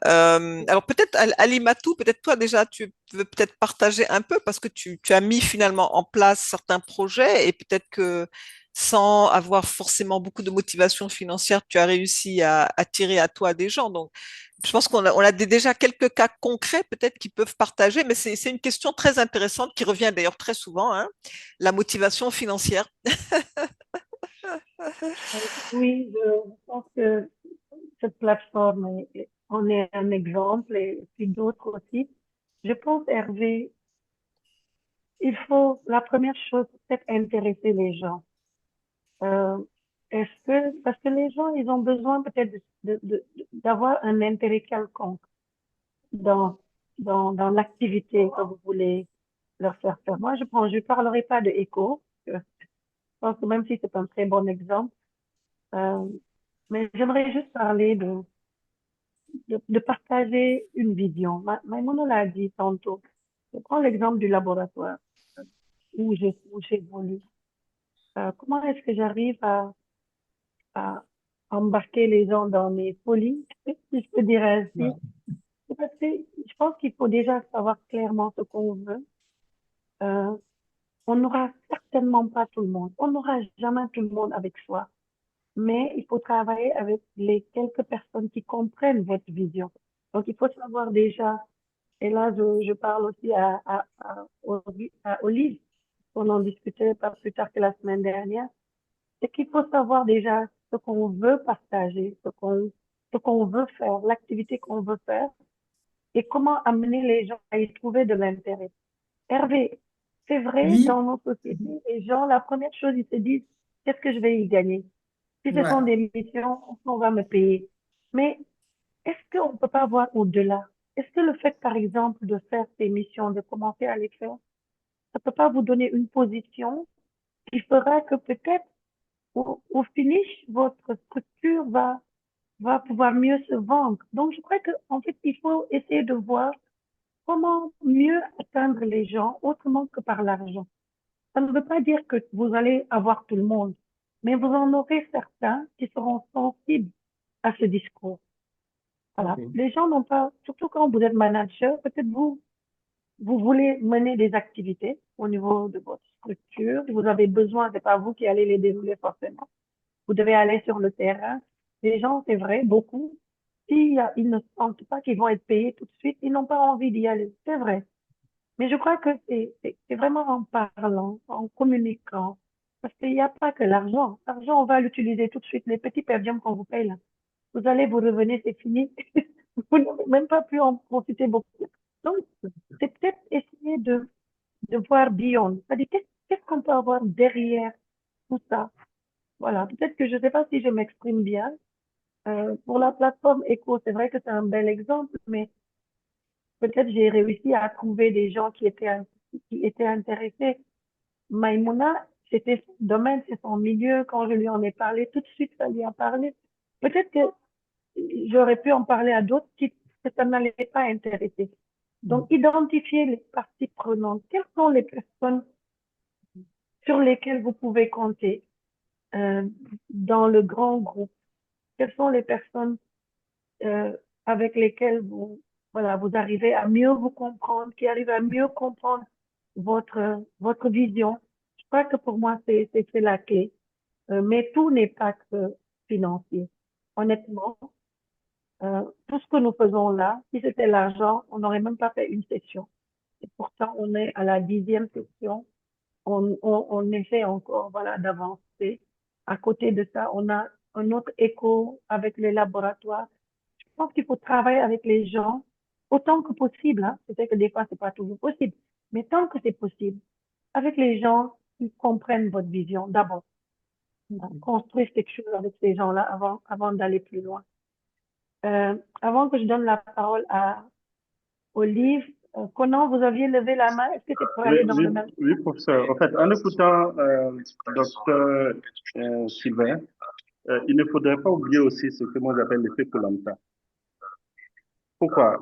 Alors peut-être Alimatou, peut-être toi déjà, tu veux peut-être partager un peu parce que tu as mis finalement en place certains projets et peut-être que sans avoir forcément beaucoup de motivation financière, tu as réussi à attirer à toi des gens. Donc je pense qu'on a déjà quelques cas concrets peut-être qui peuvent partager, mais c'est une question très intéressante qui revient d'ailleurs très souvent, hein, la motivation financière. Oui, je pense que cette plateforme en est un exemple et puis d'autres aussi. Je pense, Hervé, il faut, la première chose, c'est intéresser les gens. Euh, parce que les gens, ils ont besoin peut-être d'avoir un intérêt quelconque dans, dans l'activité que vous voulez leur faire faire. Moi, je parlerai pas de éco. Je pense que même si c'est un très bon exemple, euh, mais j'aimerais juste parler de partager une vision. Maïmouna l'a dit tantôt. Je prends l'exemple du laboratoire où j'évolue. Comment est-ce que j'arrive à embarquer les gens dans mes folies, si je peux dire ainsi? C'est parce que je pense qu'il faut déjà savoir clairement ce qu'on veut. Euh, on n'aura certainement pas tout le monde. On n'aura jamais tout le monde avec soi. Mais il faut travailler avec les quelques personnes qui comprennent votre vision. Donc, il faut savoir déjà, et là, je parle aussi à Olive, on en discutait pas plus tard que la semaine dernière, c'est qu'il faut savoir déjà ce qu'on veut partager, ce qu'on veut faire, l'activité qu'on veut faire, et comment amener les gens à y trouver de l'intérêt. Hervé, c'est vrai, Oui, dans nos sociétés, les gens, la première chose, ils se disent, qu'est-ce que je vais y gagner? Si ce ouais. sont des missions, on va me payer. Mais est-ce qu'on ne peut pas voir au-delà? Est-ce que le fait, par exemple, de faire ces missions, de commencer à les faire, ça peut pas vous donner une position qui fera que peut-être au finish, votre structure va pouvoir mieux se vendre. Donc, je crois que, en fait, il faut essayer de voir comment mieux atteindre les gens autrement que par l'argent. Ça ne veut pas dire que vous allez avoir tout le monde, mais vous en aurez certains qui seront sensibles à ce discours. Voilà. Ok. Les gens n'ont pas, surtout quand vous êtes manager, peut-être vous voulez mener des activités au niveau de votre structure. Vous avez besoin, c'est pas vous qui allez les dérouler forcément. Vous devez aller sur le terrain. Les gens, c'est vrai, beaucoup, ils ne sentent pas qu'ils vont être payés tout de suite, ils n'ont pas envie d'y aller. C'est vrai. Mais je crois que c'est vraiment en parlant, en communiquant. Parce qu'il n'y a pas que l'argent. L'argent, on va l'utiliser tout de suite. Les petits perdièmes qu'on vous paye là. Vous allez vous revenir, c'est fini. Vous n'avez même pas pu en profiter beaucoup. Donc, c'est peut-être essayer de voir beyond. C'est-à-dire, qu'est-ce qu'on peut avoir derrière tout ça? Voilà. Peut-être que je ne sais pas si je m'exprime bien. Pour la plateforme Echo, c'est vrai que c'est un bel exemple, mais peut-être j'ai réussi à trouver des gens qui étaient intéressés. Maïmouna, c'était son domaine, c'est son milieu. Quand je lui en ai parlé, tout de suite, ça lui a parlé. Peut-être que j'aurais pu en parler à d'autres que ça n'allait pas intéresser. Donc, identifier les parties prenantes. Quelles sont les personnes sur lesquelles vous pouvez compter euh, dans le grand groupe? Quelles sont les personnes euh, avec lesquelles voilà, vous arrivez à mieux vous comprendre, qui arrivent à mieux comprendre votre vision? Je crois que pour moi, c'est la clé. Mais tout n'est pas que financier. Honnêtement, tout ce que nous faisons là, si c'était l'argent, on n'aurait même pas fait une session. Et pourtant, on est à la 10e session. On essaie encore, voilà, d'avancer. À côté de ça, on a un autre écho avec les laboratoires. Je pense qu'il faut travailler avec les gens autant que possible, hein. C'est vrai que des fois, c'est pas toujours possible. Mais tant que c'est possible, avec les gens qui comprennent votre vision, d'abord, construire quelque chose avec ces gens-là avant d'aller plus loin. Avant que je donne la parole à Olive, Conan, vous aviez levé la main. Est-ce que c'est pour Oui, aller dans oui, le même oui, professeur. En fait, en écoutant docteur Sylvain, il ne faudrait pas oublier aussi ce que moi j'appelle l'effet Koh-Lanta. Pourquoi?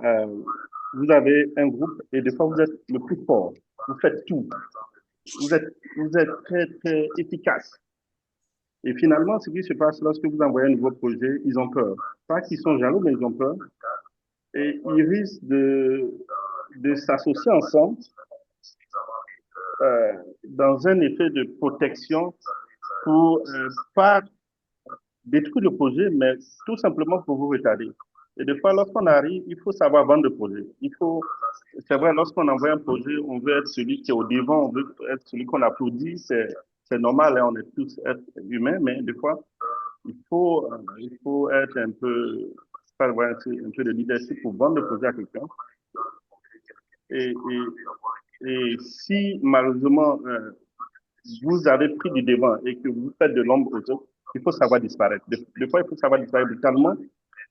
Vous avez un groupe et des fois vous êtes le plus fort. Vous faites tout. Vous êtes très, très efficace. Et finalement, ce qui se passe lorsque vous envoyez un nouveau projet, ils ont peur. Pas qu'ils sont jaloux, mais ils ont peur. Et ils risquent de s'associer ensemble dans un effet de protection pour pas détruire le projet, mais tout simplement pour vous retarder. Et des fois, lorsqu'on arrive, il faut savoir vendre le projet. C'est vrai, lorsqu'on envoie un projet, on veut être celui qui est au devant, on veut être celui qu'on applaudit, c'est normal, hein, on est tous êtres humains, mais des fois, il faut être un peu, faire ouais, un peu de leadership pour vendre le projet à quelqu'un. Et, et si malheureusement vous avez pris du devant et que vous faites de l'ombre aux autres, il faut savoir disparaître. Des fois, il faut savoir disparaître brutalement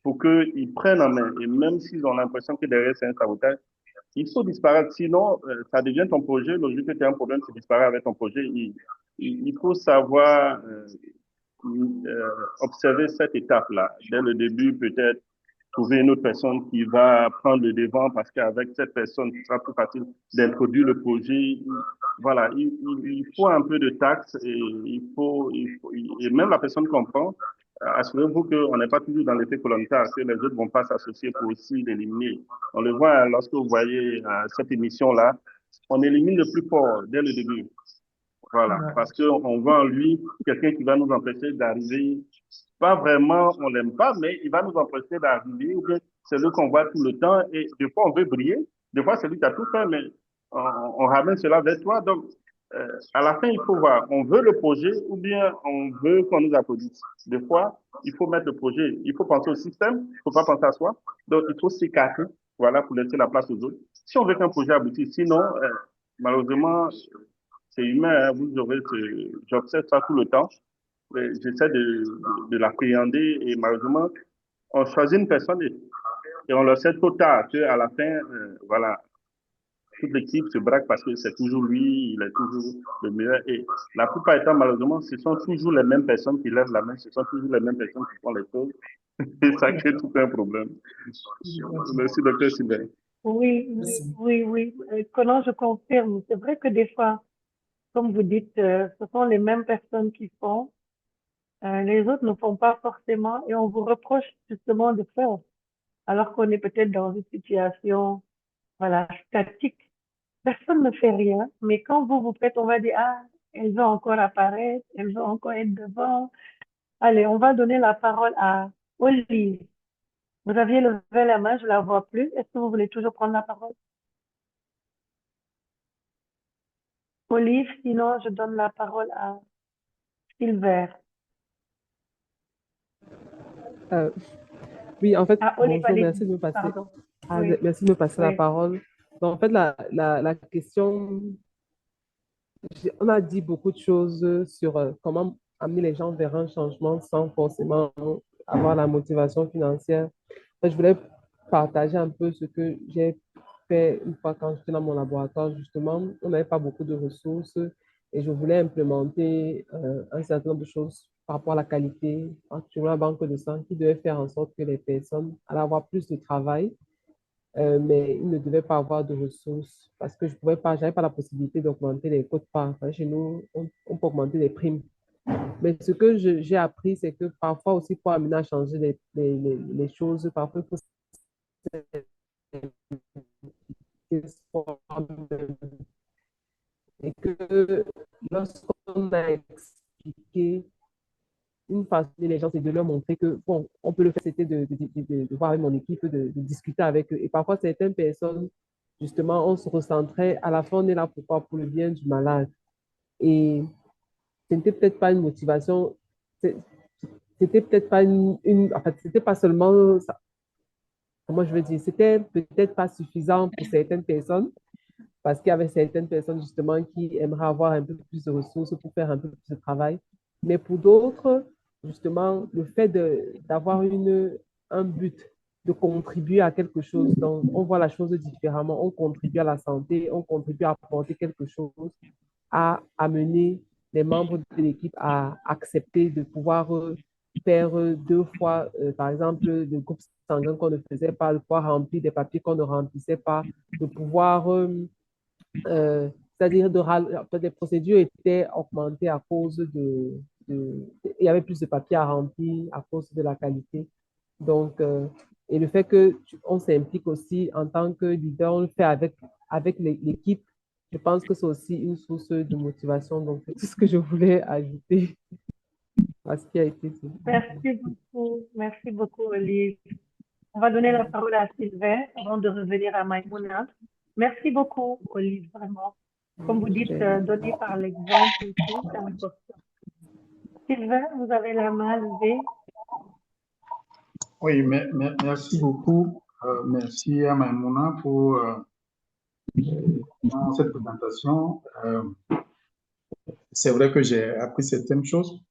pour qu'ils prennent en main. Et même s'ils ont l'impression que derrière c'est un sabotage, il faut disparaître. Sinon, ça devient ton projet. Le jour que tu as un problème, tu disparais avec ton projet. Il faut savoir observer cette étape-là. Dès le début, peut-être trouver une autre personne qui va prendre le devant parce qu'avec cette personne, ce sera plus facile d'introduire le projet. Voilà, il faut un peu de tact et et même la personne comprend. Assurez-vous qu'on n'est pas toujours dans l'effet volontaire, que les autres vont pas s'associer pour aussi l'éliminer. On le voit hein, lorsque vous voyez cette émission-là, on élimine le plus fort dès le début. Voilà, parce qu'on voit en lui quelqu'un qui va nous empêcher d'arriver. Pas vraiment, on l'aime pas, mais il va nous empêcher d'arriver. Ou bien c'est lui qu'on voit tout le temps et des fois on veut briller. Des fois c'est lui qui a tout fait, mais on ramène cela vers toi. Donc, à la fin, il faut voir, on veut le projet ou bien on veut qu'on nous applaudisse. Des fois, il faut mettre le projet, il faut penser au système, il faut pas penser à soi. Donc, il faut s'écarter, voilà, pour laisser la place aux autres. Si on veut qu'un projet aboutisse, sinon, malheureusement, c'est humain, hein, j'observe ça tout le temps. J'essaie de l'appréhender et malheureusement, on choisit une personne et on le sait trop tard qu'à la fin, voilà, toute l'équipe se braque parce que c'est toujours lui, il est toujours le meilleur. Et la plupart du temps, malheureusement, ce sont toujours les mêmes personnes qui lèvent la main, ce sont toujours les mêmes personnes qui font les choses. Et ça crée tout un problème. Merci, docteur Sylvain. Oui, Merci. oui. Comment je confirme? C'est vrai que des fois, comme vous dites, ce sont les mêmes personnes qui font, les autres ne font pas forcément et on vous reproche justement de faire, alors qu'on est peut-être dans une situation, voilà, statique. Personne ne fait rien, mais quand vous faites, on va dire, ah, elle veut encore apparaître, elle veut encore être devant. Allez, on va donner la parole à Olive. Vous aviez levé la main, je la vois plus. Est-ce que vous voulez toujours prendre la parole? Olive, sinon je donne la parole à Silver. Euh, oui, en fait, Ah, Olive, bonjour, merci allez-y. de me passer, Pardon. Oui, merci de me passer la oui. parole. Donc, en fait, la question, on a dit beaucoup de choses sur comment amener les gens vers un changement sans forcément avoir la motivation financière. Je voulais partager un peu ce que j'ai fait une fois quand j'étais dans mon laboratoire. Justement, on n'avait pas beaucoup de ressources et je voulais implémenter un certain nombre de choses par rapport à la qualité, actuellement la banque de sang, qui devait faire en sorte que les personnes allaient avoir plus de travail, mais ils ne devaient pas avoir de ressources parce que je pouvais pas, j'avais pas la possibilité d'augmenter les quotes-parts. Enfin, chez nous, on peut augmenter les primes. Mais ce que j'ai appris, c'est que parfois aussi, pour amener à changer les choses, parfois, il faut et que lorsqu'on a expliqué une façon, les gens, c'est de leur montrer que, bon, on peut le faire, c'était de voir avec mon équipe, de discuter avec eux. Et parfois, certaines personnes, justement, on se recentrait, à la fin, on est là pourquoi? Pour le bien du malade. Et ce n'était peut-être pas une motivation, c'était peut-être pas en fait, c'était pas seulement, comment je veux dire, c'était peut-être pas suffisant pour certaines personnes, parce qu'il y avait certaines personnes justement qui aimeraient avoir un peu plus de ressources pour faire un peu plus de travail. Mais pour d'autres, justement, le fait d'avoir un but, de contribuer à quelque chose, donc on voit la chose différemment, on contribue à la santé, on contribue à apporter quelque chose, à amener les membres de l'équipe à accepter de pouvoir faire 2 fois, par exemple, le groupe sanguin qu'on ne faisait pas, de pouvoir remplir des papiers qu'on ne remplissait pas, de pouvoir, c'est-à-dire les procédures étaient augmentées à cause il y avait plus de papiers à remplir à cause de la qualité. Donc, et le fait on s'implique aussi en tant que leader, on le fait avec l'équipe, je pense que c'est aussi une source de motivation. Donc, c'est tout ce que je voulais ajouter à ce qui a été dit. Merci beaucoup, Olive. On va donner la parole à Sylvain avant de revenir à Maïmouna. Merci beaucoup, Olive, vraiment. Comme vous dites, donner par l'exemple aussi, c'est important. Sylvain, vous avez la main levée. Oui, merci beaucoup. Merci à Maïmouna pour cette présentation. C'est vrai que j'ai appris certaines choses,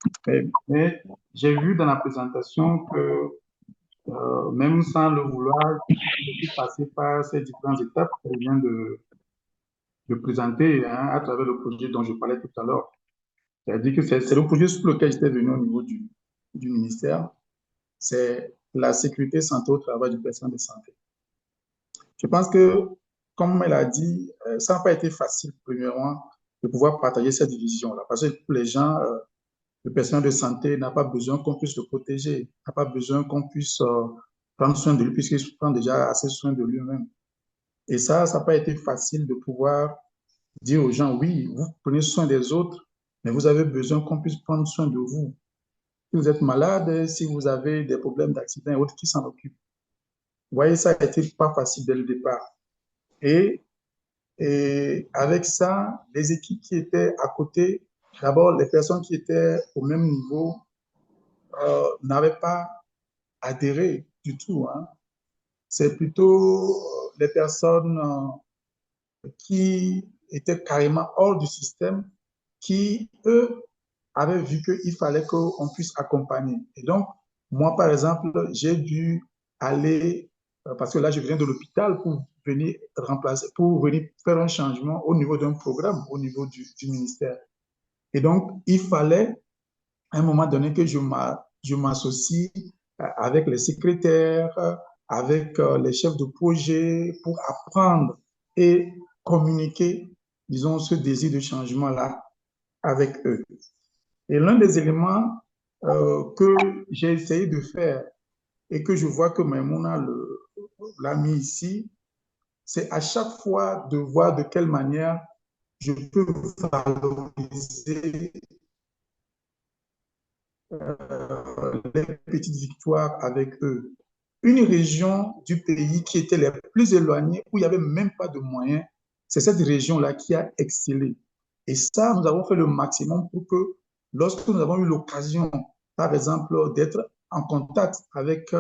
mais j'ai vu dans la présentation que même sans le vouloir, il faut passer par ces différentes étapes qu'elle vient de présenter hein, à travers le projet dont je parlais tout à l'heure. C'est-à-dire que c'est le projet sur lequel j'étais venu au niveau du ministère, c'est la sécurité santé au travail du personnel de santé. Je pense que, comme elle a dit, ça n'a pas été facile, premièrement, de pouvoir partager cette division-là. Parce que pour les gens, le personnel de santé n'a pas besoin qu'on puisse le protéger, n'a pas besoin qu'on puisse prendre soin de lui, puisqu'il prend déjà assez soin de lui-même. Et ça n'a pas été facile de pouvoir dire aux gens, oui, vous prenez soin des autres, mais vous avez besoin qu'on puisse prendre soin de vous. Si vous êtes malade, si vous avez des problèmes d'accident et autres, qui s'en occupent? Vous voyez, ça n'a été pas facile dès le départ. Et avec ça, les équipes qui étaient à côté, d'abord, les personnes qui étaient au même niveau n'avaient pas adhéré du tout. Hein. C'est plutôt les personnes qui étaient carrément hors du système qui, eux, avaient vu qu'il fallait qu'on puisse accompagner. Et donc, moi, par exemple, j'ai dû aller, parce que là, je viens de l'hôpital pour venir remplacer, pour venir faire un changement au niveau d'un programme, au niveau du ministère. Et donc, il fallait, à un moment donné, que je m'associe avec les secrétaires, avec les chefs de projet pour apprendre et communiquer, disons, ce désir de changement-là avec eux. Et l'un des éléments que j'ai essayé de faire et que je vois que Maïmouna l'a mis ici, c'est à chaque fois de voir de quelle manière je peux valoriser les petites victoires avec eux. Une région du pays qui était la plus éloignée, où il n'y avait même pas de moyens, c'est cette région-là qui a excellé. Et ça, nous avons fait le maximum pour que, lorsque nous avons eu l'occasion, par exemple, d'être en contact avec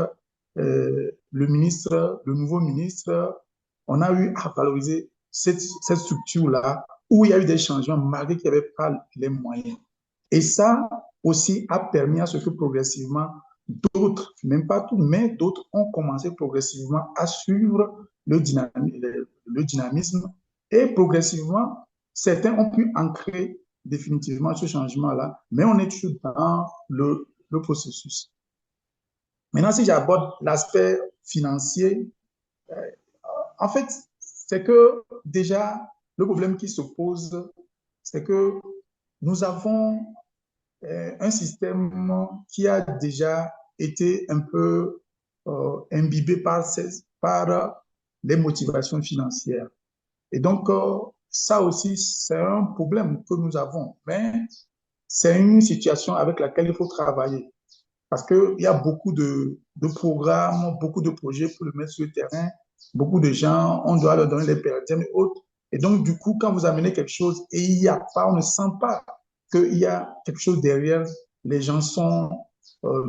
le ministre, le nouveau ministre, on a eu à valoriser cette structure-là, où il y a eu des changements, malgré qu'il n'y avait pas les moyens. Et ça aussi a permis à ce que progressivement, d'autres, même pas tous, mais d'autres ont commencé progressivement à suivre le dynamisme et progressivement, certains ont pu ancrer définitivement ce changement-là, mais on est toujours dans le processus. Maintenant, si j'aborde l'aspect financier, en fait, c'est que déjà, le problème qui se pose, c'est que nous avons un système qui a déjà été un peu imbibé par les motivations financières. Et donc, ça aussi, c'est un problème que nous avons. Mais c'est une situation avec laquelle il faut travailler. Parce qu'il y a beaucoup de programmes, beaucoup de projets pour le mettre sur le terrain. Beaucoup de gens, on doit leur donner les pérdièmes et autres. Et donc, du coup, quand vous amenez quelque chose et il n'y a pas, on ne sent pas qu'il y a quelque chose derrière, les gens sont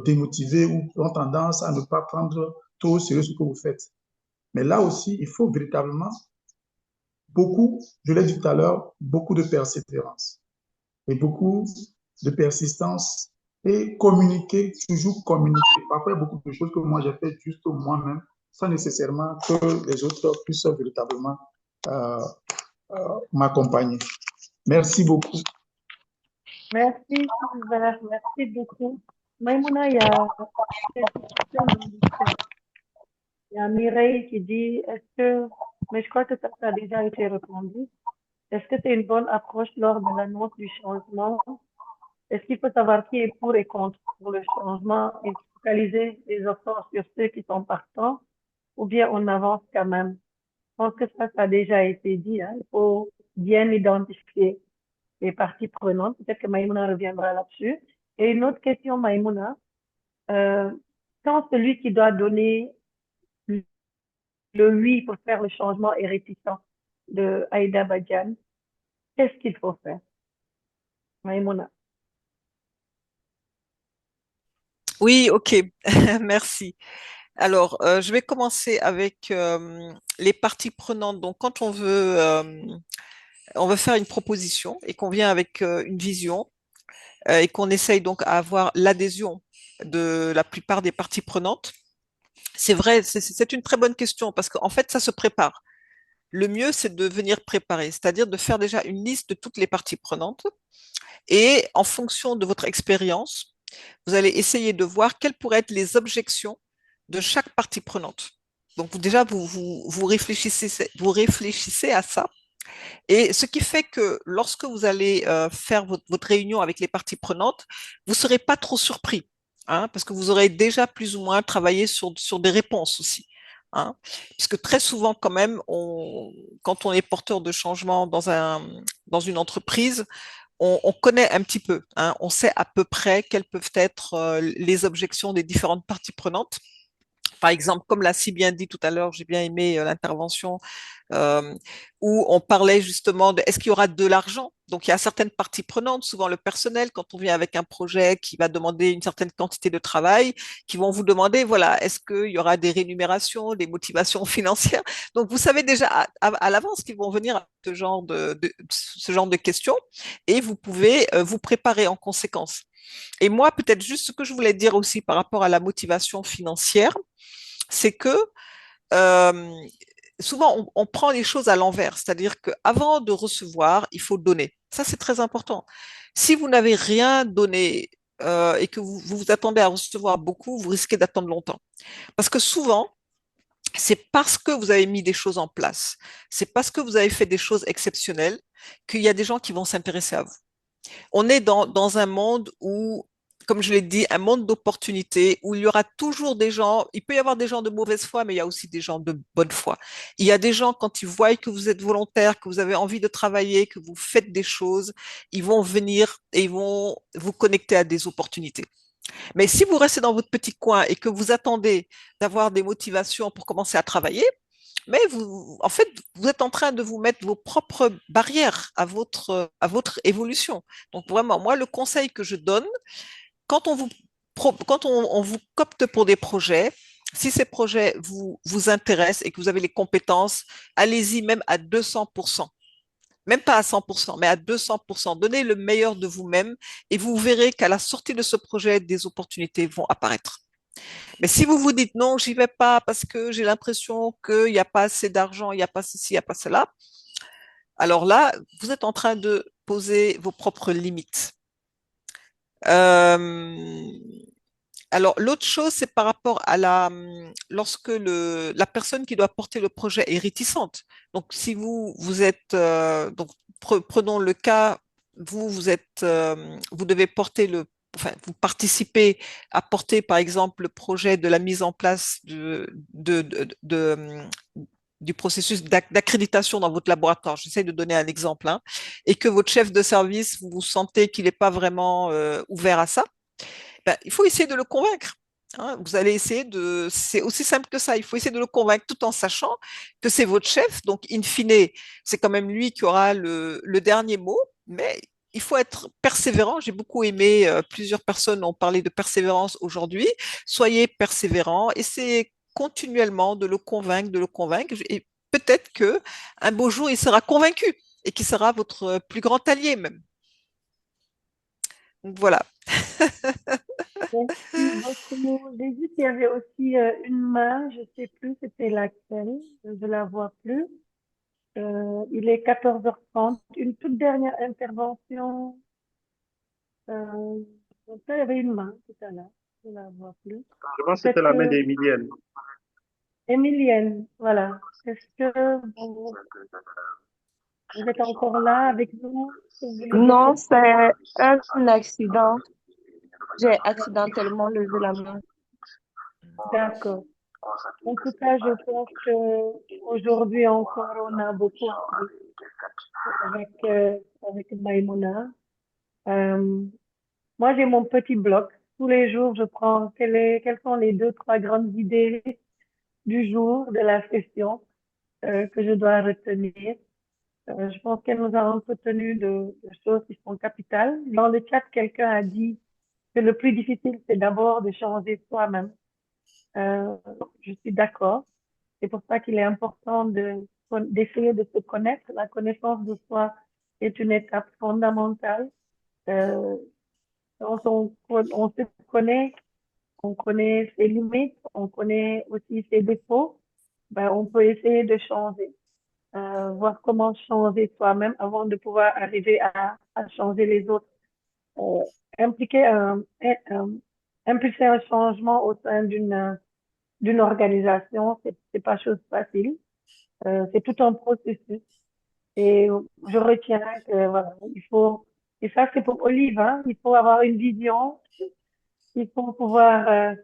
démotivés ou ont tendance à ne pas prendre trop au sérieux ce que vous faites. Mais là aussi, il faut véritablement beaucoup, je l'ai dit tout à l'heure, beaucoup de persévérance et beaucoup de persistance et communiquer, toujours communiquer. Parfois, il y a beaucoup de choses que moi j'ai fait juste moi-même, sans nécessairement que les autres puissent véritablement m'accompagner. Merci beaucoup. Merci, Sylvain. Merci beaucoup. Maïmouna, il y a quelques questions dans le chat. Il y a Mireille qui dit, mais je crois que ça a déjà été répondu. Est-ce que c'est une bonne approche lors de l'annonce du changement? Est-ce qu'il faut savoir qui est pour et contre pour le changement et focaliser les efforts sur ceux qui sont partants ou bien on avance quand même? Je pense que ça a déjà été dit, hein. Il faut bien identifier les parties prenantes. Peut-être que Maïmouna reviendra là-dessus. Et une autre question, Maïmouna, euh, quand celui qui doit donner le oui pour faire le changement est réticent de Aïda Badian, qu'est-ce qu'il faut faire, Maïmouna? Oui, ok, merci. Alors, je vais commencer avec les parties prenantes. Donc, quand on veut faire une proposition et qu'on vient avec une vision et qu'on essaye donc à avoir l'adhésion de la plupart des parties prenantes, c'est vrai, c'est une très bonne question parce qu'en fait, ça se prépare. Le mieux, c'est de venir préparer, c'est-à-dire de faire déjà une liste de toutes les parties prenantes et en fonction de votre expérience, vous allez essayer de voir quelles pourraient être les objections de chaque partie prenante. Donc déjà, vous réfléchissez à ça. Et ce qui fait que lorsque vous allez faire votre réunion avec les parties prenantes, vous ne serez pas trop surpris, hein, parce que vous aurez déjà plus ou moins travaillé sur des réponses aussi. Hein, puisque très souvent, quand même, quand on est porteur de changement dans une entreprise, on connaît un petit peu, hein, on sait à peu près quelles peuvent être les objections des différentes parties prenantes. Par exemple, comme l'a si bien dit tout à l'heure, j'ai bien aimé l'intervention euh, où on parlait justement de est-ce qu'il y aura de l'argent? Donc, il y a certaines parties prenantes, souvent le personnel, quand on vient avec un projet qui va demander une certaine quantité de travail, qui vont vous demander, voilà, est-ce qu'il y aura des rémunérations, des motivations financières? Donc, vous savez déjà à l'avance qu'ils vont venir à ce genre de questions et vous pouvez vous préparer en conséquence. Et moi, peut-être juste ce que je voulais dire aussi par rapport à la motivation financière, c'est que euh, souvent on prend les choses à l'envers, c'est-à-dire qu'avant de recevoir, il faut donner. Ça, c'est très important. Si vous n'avez rien donné et que vous vous attendez à recevoir beaucoup, vous risquez d'attendre longtemps. Parce que souvent, c'est parce que vous avez mis des choses en place, c'est parce que vous avez fait des choses exceptionnelles qu'il y a des gens qui vont s'intéresser à vous. On est dans un monde où, comme je l'ai dit, un monde d'opportunités où il y aura toujours des gens, il peut y avoir des gens de mauvaise foi, mais il y a aussi des gens de bonne foi. Il y a des gens, quand ils voient que vous êtes volontaire, que vous avez envie de travailler, que vous faites des choses, ils vont venir et ils vont vous connecter à des opportunités. Mais si vous restez dans votre petit coin et que vous attendez d'avoir des motivations pour commencer à travailler, mais en fait, vous êtes en train de vous mettre vos propres barrières à votre évolution. Donc vraiment, moi, le conseil que je donne, quand on vous copte pour des projets, si ces projets vous intéressent et que vous avez les compétences, allez-y même à 200%. Même pas à 100%, mais à 200%. Donnez le meilleur de vous-même et vous verrez qu'à la sortie de ce projet, des opportunités vont apparaître. Mais si vous vous dites non, j'y vais pas parce que j'ai l'impression qu'il n'y a pas assez d'argent, il n'y a pas ceci, il n'y a pas cela, alors là, vous êtes en train de poser vos propres limites. Euh, alors, l'autre chose, c'est par rapport à lorsque la personne qui doit porter le projet est réticente. Donc, si vous êtes, donc, prenons le cas, vous devez porter enfin, vous participez à porter, par exemple, le projet de la mise en place du processus d'accréditation dans votre laboratoire. J'essaie de donner un exemple, hein, et que votre chef de service, vous sentez qu'il n'est pas vraiment ouvert à ça, ben, il faut essayer de le convaincre. Hein. Vous allez essayer c'est aussi simple que ça. Il faut essayer de le convaincre tout en sachant que c'est votre chef. Donc, in fine, c'est quand même lui qui aura le dernier mot. Mais il faut être persévérant. J'ai beaucoup aimé, plusieurs personnes ont parlé de persévérance aujourd'hui. Soyez persévérant. Essayez continuellement de le convaincre. Et peut-être que un beau jour, il sera convaincu et qu'il sera votre plus grand allié même. Donc voilà. Merci beaucoup. J'ai vu qu'il y avait aussi une main, je sais plus c'était laquelle, je la vois plus. Il est 14h30. Une toute dernière intervention. Euh, Donc, là, il y avait une main tout à l'heure. Je ne la vois plus. Je pense que c'était la main d'Emilienne. Emilienne, voilà. Est-ce que vous êtes encore là avec nous? Non, c'est un accident. J'ai accidentellement levé la main. D'accord. En tout cas, je pense qu'aujourd'hui encore, on a beaucoup appris avec Maïmouna. Euh, Moi, j'ai mon petit bloc. Tous les jours, je prends quelles sont les deux, trois grandes idées du jour, de la session, que je dois retenir. Je pense qu'elle nous a entretenu de choses qui sont capitales. Dans le chat, quelqu'un a dit que le plus difficile, c'est d'abord de changer soi-même. Euh, je suis d'accord. C'est pour ça qu'il est important d'essayer de se connaître. La connaissance de soi est une étape fondamentale. Euh, Quand on se connaît, on connaît ses limites, on connaît aussi ses défauts, ben, on peut essayer de changer, voir comment changer soi-même avant de pouvoir arriver à changer les autres. Euh, impliquer impulser un changement au sein d'une organisation, c'est pas chose facile. C'est tout un processus. Et je retiens que voilà, et ça c'est pour Olive, hein, il faut avoir une vision, il faut pouvoir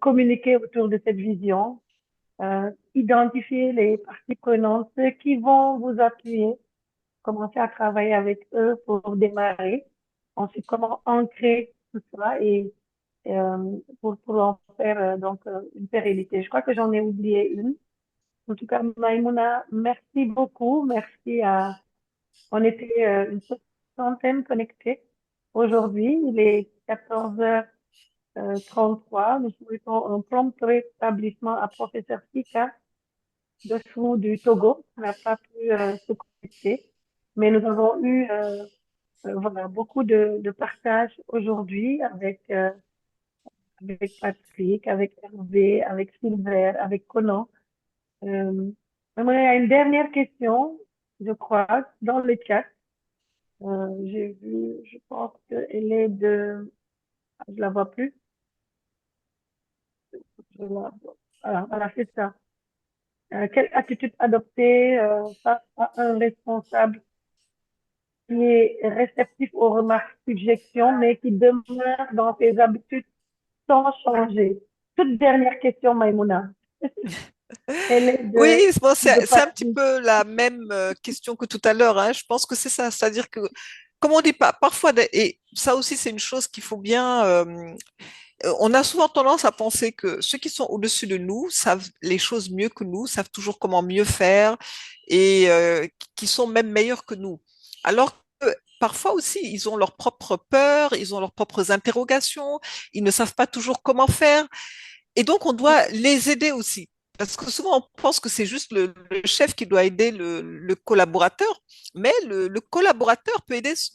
communiquer autour de cette vision, identifier les parties prenantes, ceux qui vont vous appuyer, commencer à travailler avec eux pour démarrer. Ensuite, comment ancrer tout ça et pour en faire une pérennité. Je crois que j'en ai oublié une. En tout cas, Maïmouna, merci beaucoup. On était une centaine connectés. Aujourd'hui, il est 14h33. Nous souhaitons un prompt rétablissement à professeur Sika dessous du Togo, qui n'a pas pu se connecter. Mais nous avons eu voilà, beaucoup de partages aujourd'hui avec Patrick, avec Hervé, avec Silver, avec Conan. Il y a une dernière question, je crois, dans le chat. J'ai vu, je pense qu'elle est je la vois plus. Voilà, c'est ça. Quelle attitude adopter face à un responsable qui est réceptif aux remarques, suggestions, mais qui demeure dans ses habitudes sans changer? Toute dernière question, Maïmouna. Elle est Oui, bon, de c'est un petit Patrick. peu la même question que tout à l'heure, hein. Je pense que c'est ça, c'est-à-dire que, comme on dit pas, parfois, et ça aussi c'est une chose qu'il faut bien, on a souvent tendance à penser que ceux qui sont au-dessus de nous savent les choses mieux que nous, savent toujours comment mieux faire et qui sont même meilleurs que nous. Alors que parfois aussi, ils ont leurs propres peurs, ils ont leurs propres interrogations, ils ne savent pas toujours comment faire. Et donc, on doit les aider aussi. Parce que souvent, on pense que c'est juste le chef qui doit aider le collaborateur, mais le collaborateur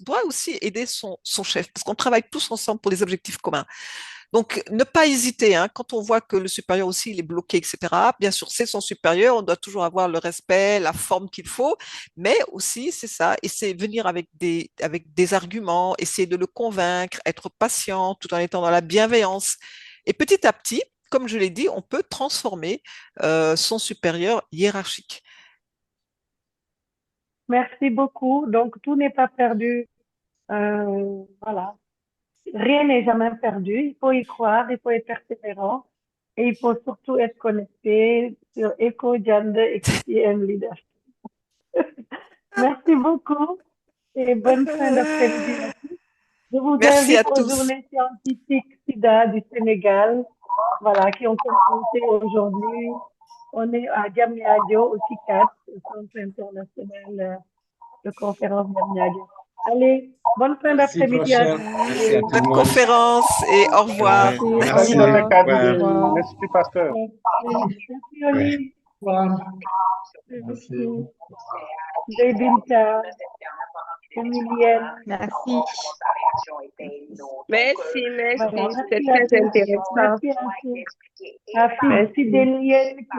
doit aussi aider son chef, parce qu'on travaille tous ensemble pour des objectifs communs. Donc, ne pas hésiter, hein, quand on voit que le supérieur aussi il est bloqué, etc. Bien sûr, c'est son supérieur, on doit toujours avoir le respect, la forme qu'il faut, mais aussi, c'est ça, essayer de venir avec des arguments, essayer de le convaincre, être patient tout en étant dans la bienveillance. Et petit à petit, comme je l'ai dit, on peut transformer son supérieur hiérarchique. Merci beaucoup. Donc, tout n'est pas perdu. Voilà. Rien n'est jamais perdu. Il faut y croire, il faut être persévérant et il faut surtout être connecté sur Eco, Gender, Equity and Leadership. Merci beaucoup et bonne fin d'après-midi à tous. Je vous Merci à invite aux tous. journées scientifiques SIDA du Sénégal, voilà, qui ont commencé aujourd'hui. On est à Diamniadio, au CICAD, le Centre international de conférence Diamniadio. Allez, bonne fin Merci, d'après-midi à prochaine. tous. Merci à tout le Bonne monde. conférence et au revoir. Merci, Merci, Merci. au revoir. Dr. Au Kadi. revoir. Merci, pasteur. Merci, Oli. Voilà. Merci. Merci. Binta, Emilienne. Merci. Merci, merci. Voilà, C'est merci à très tous. intéressant. Merci à tous. À Merci. Fidélienne qui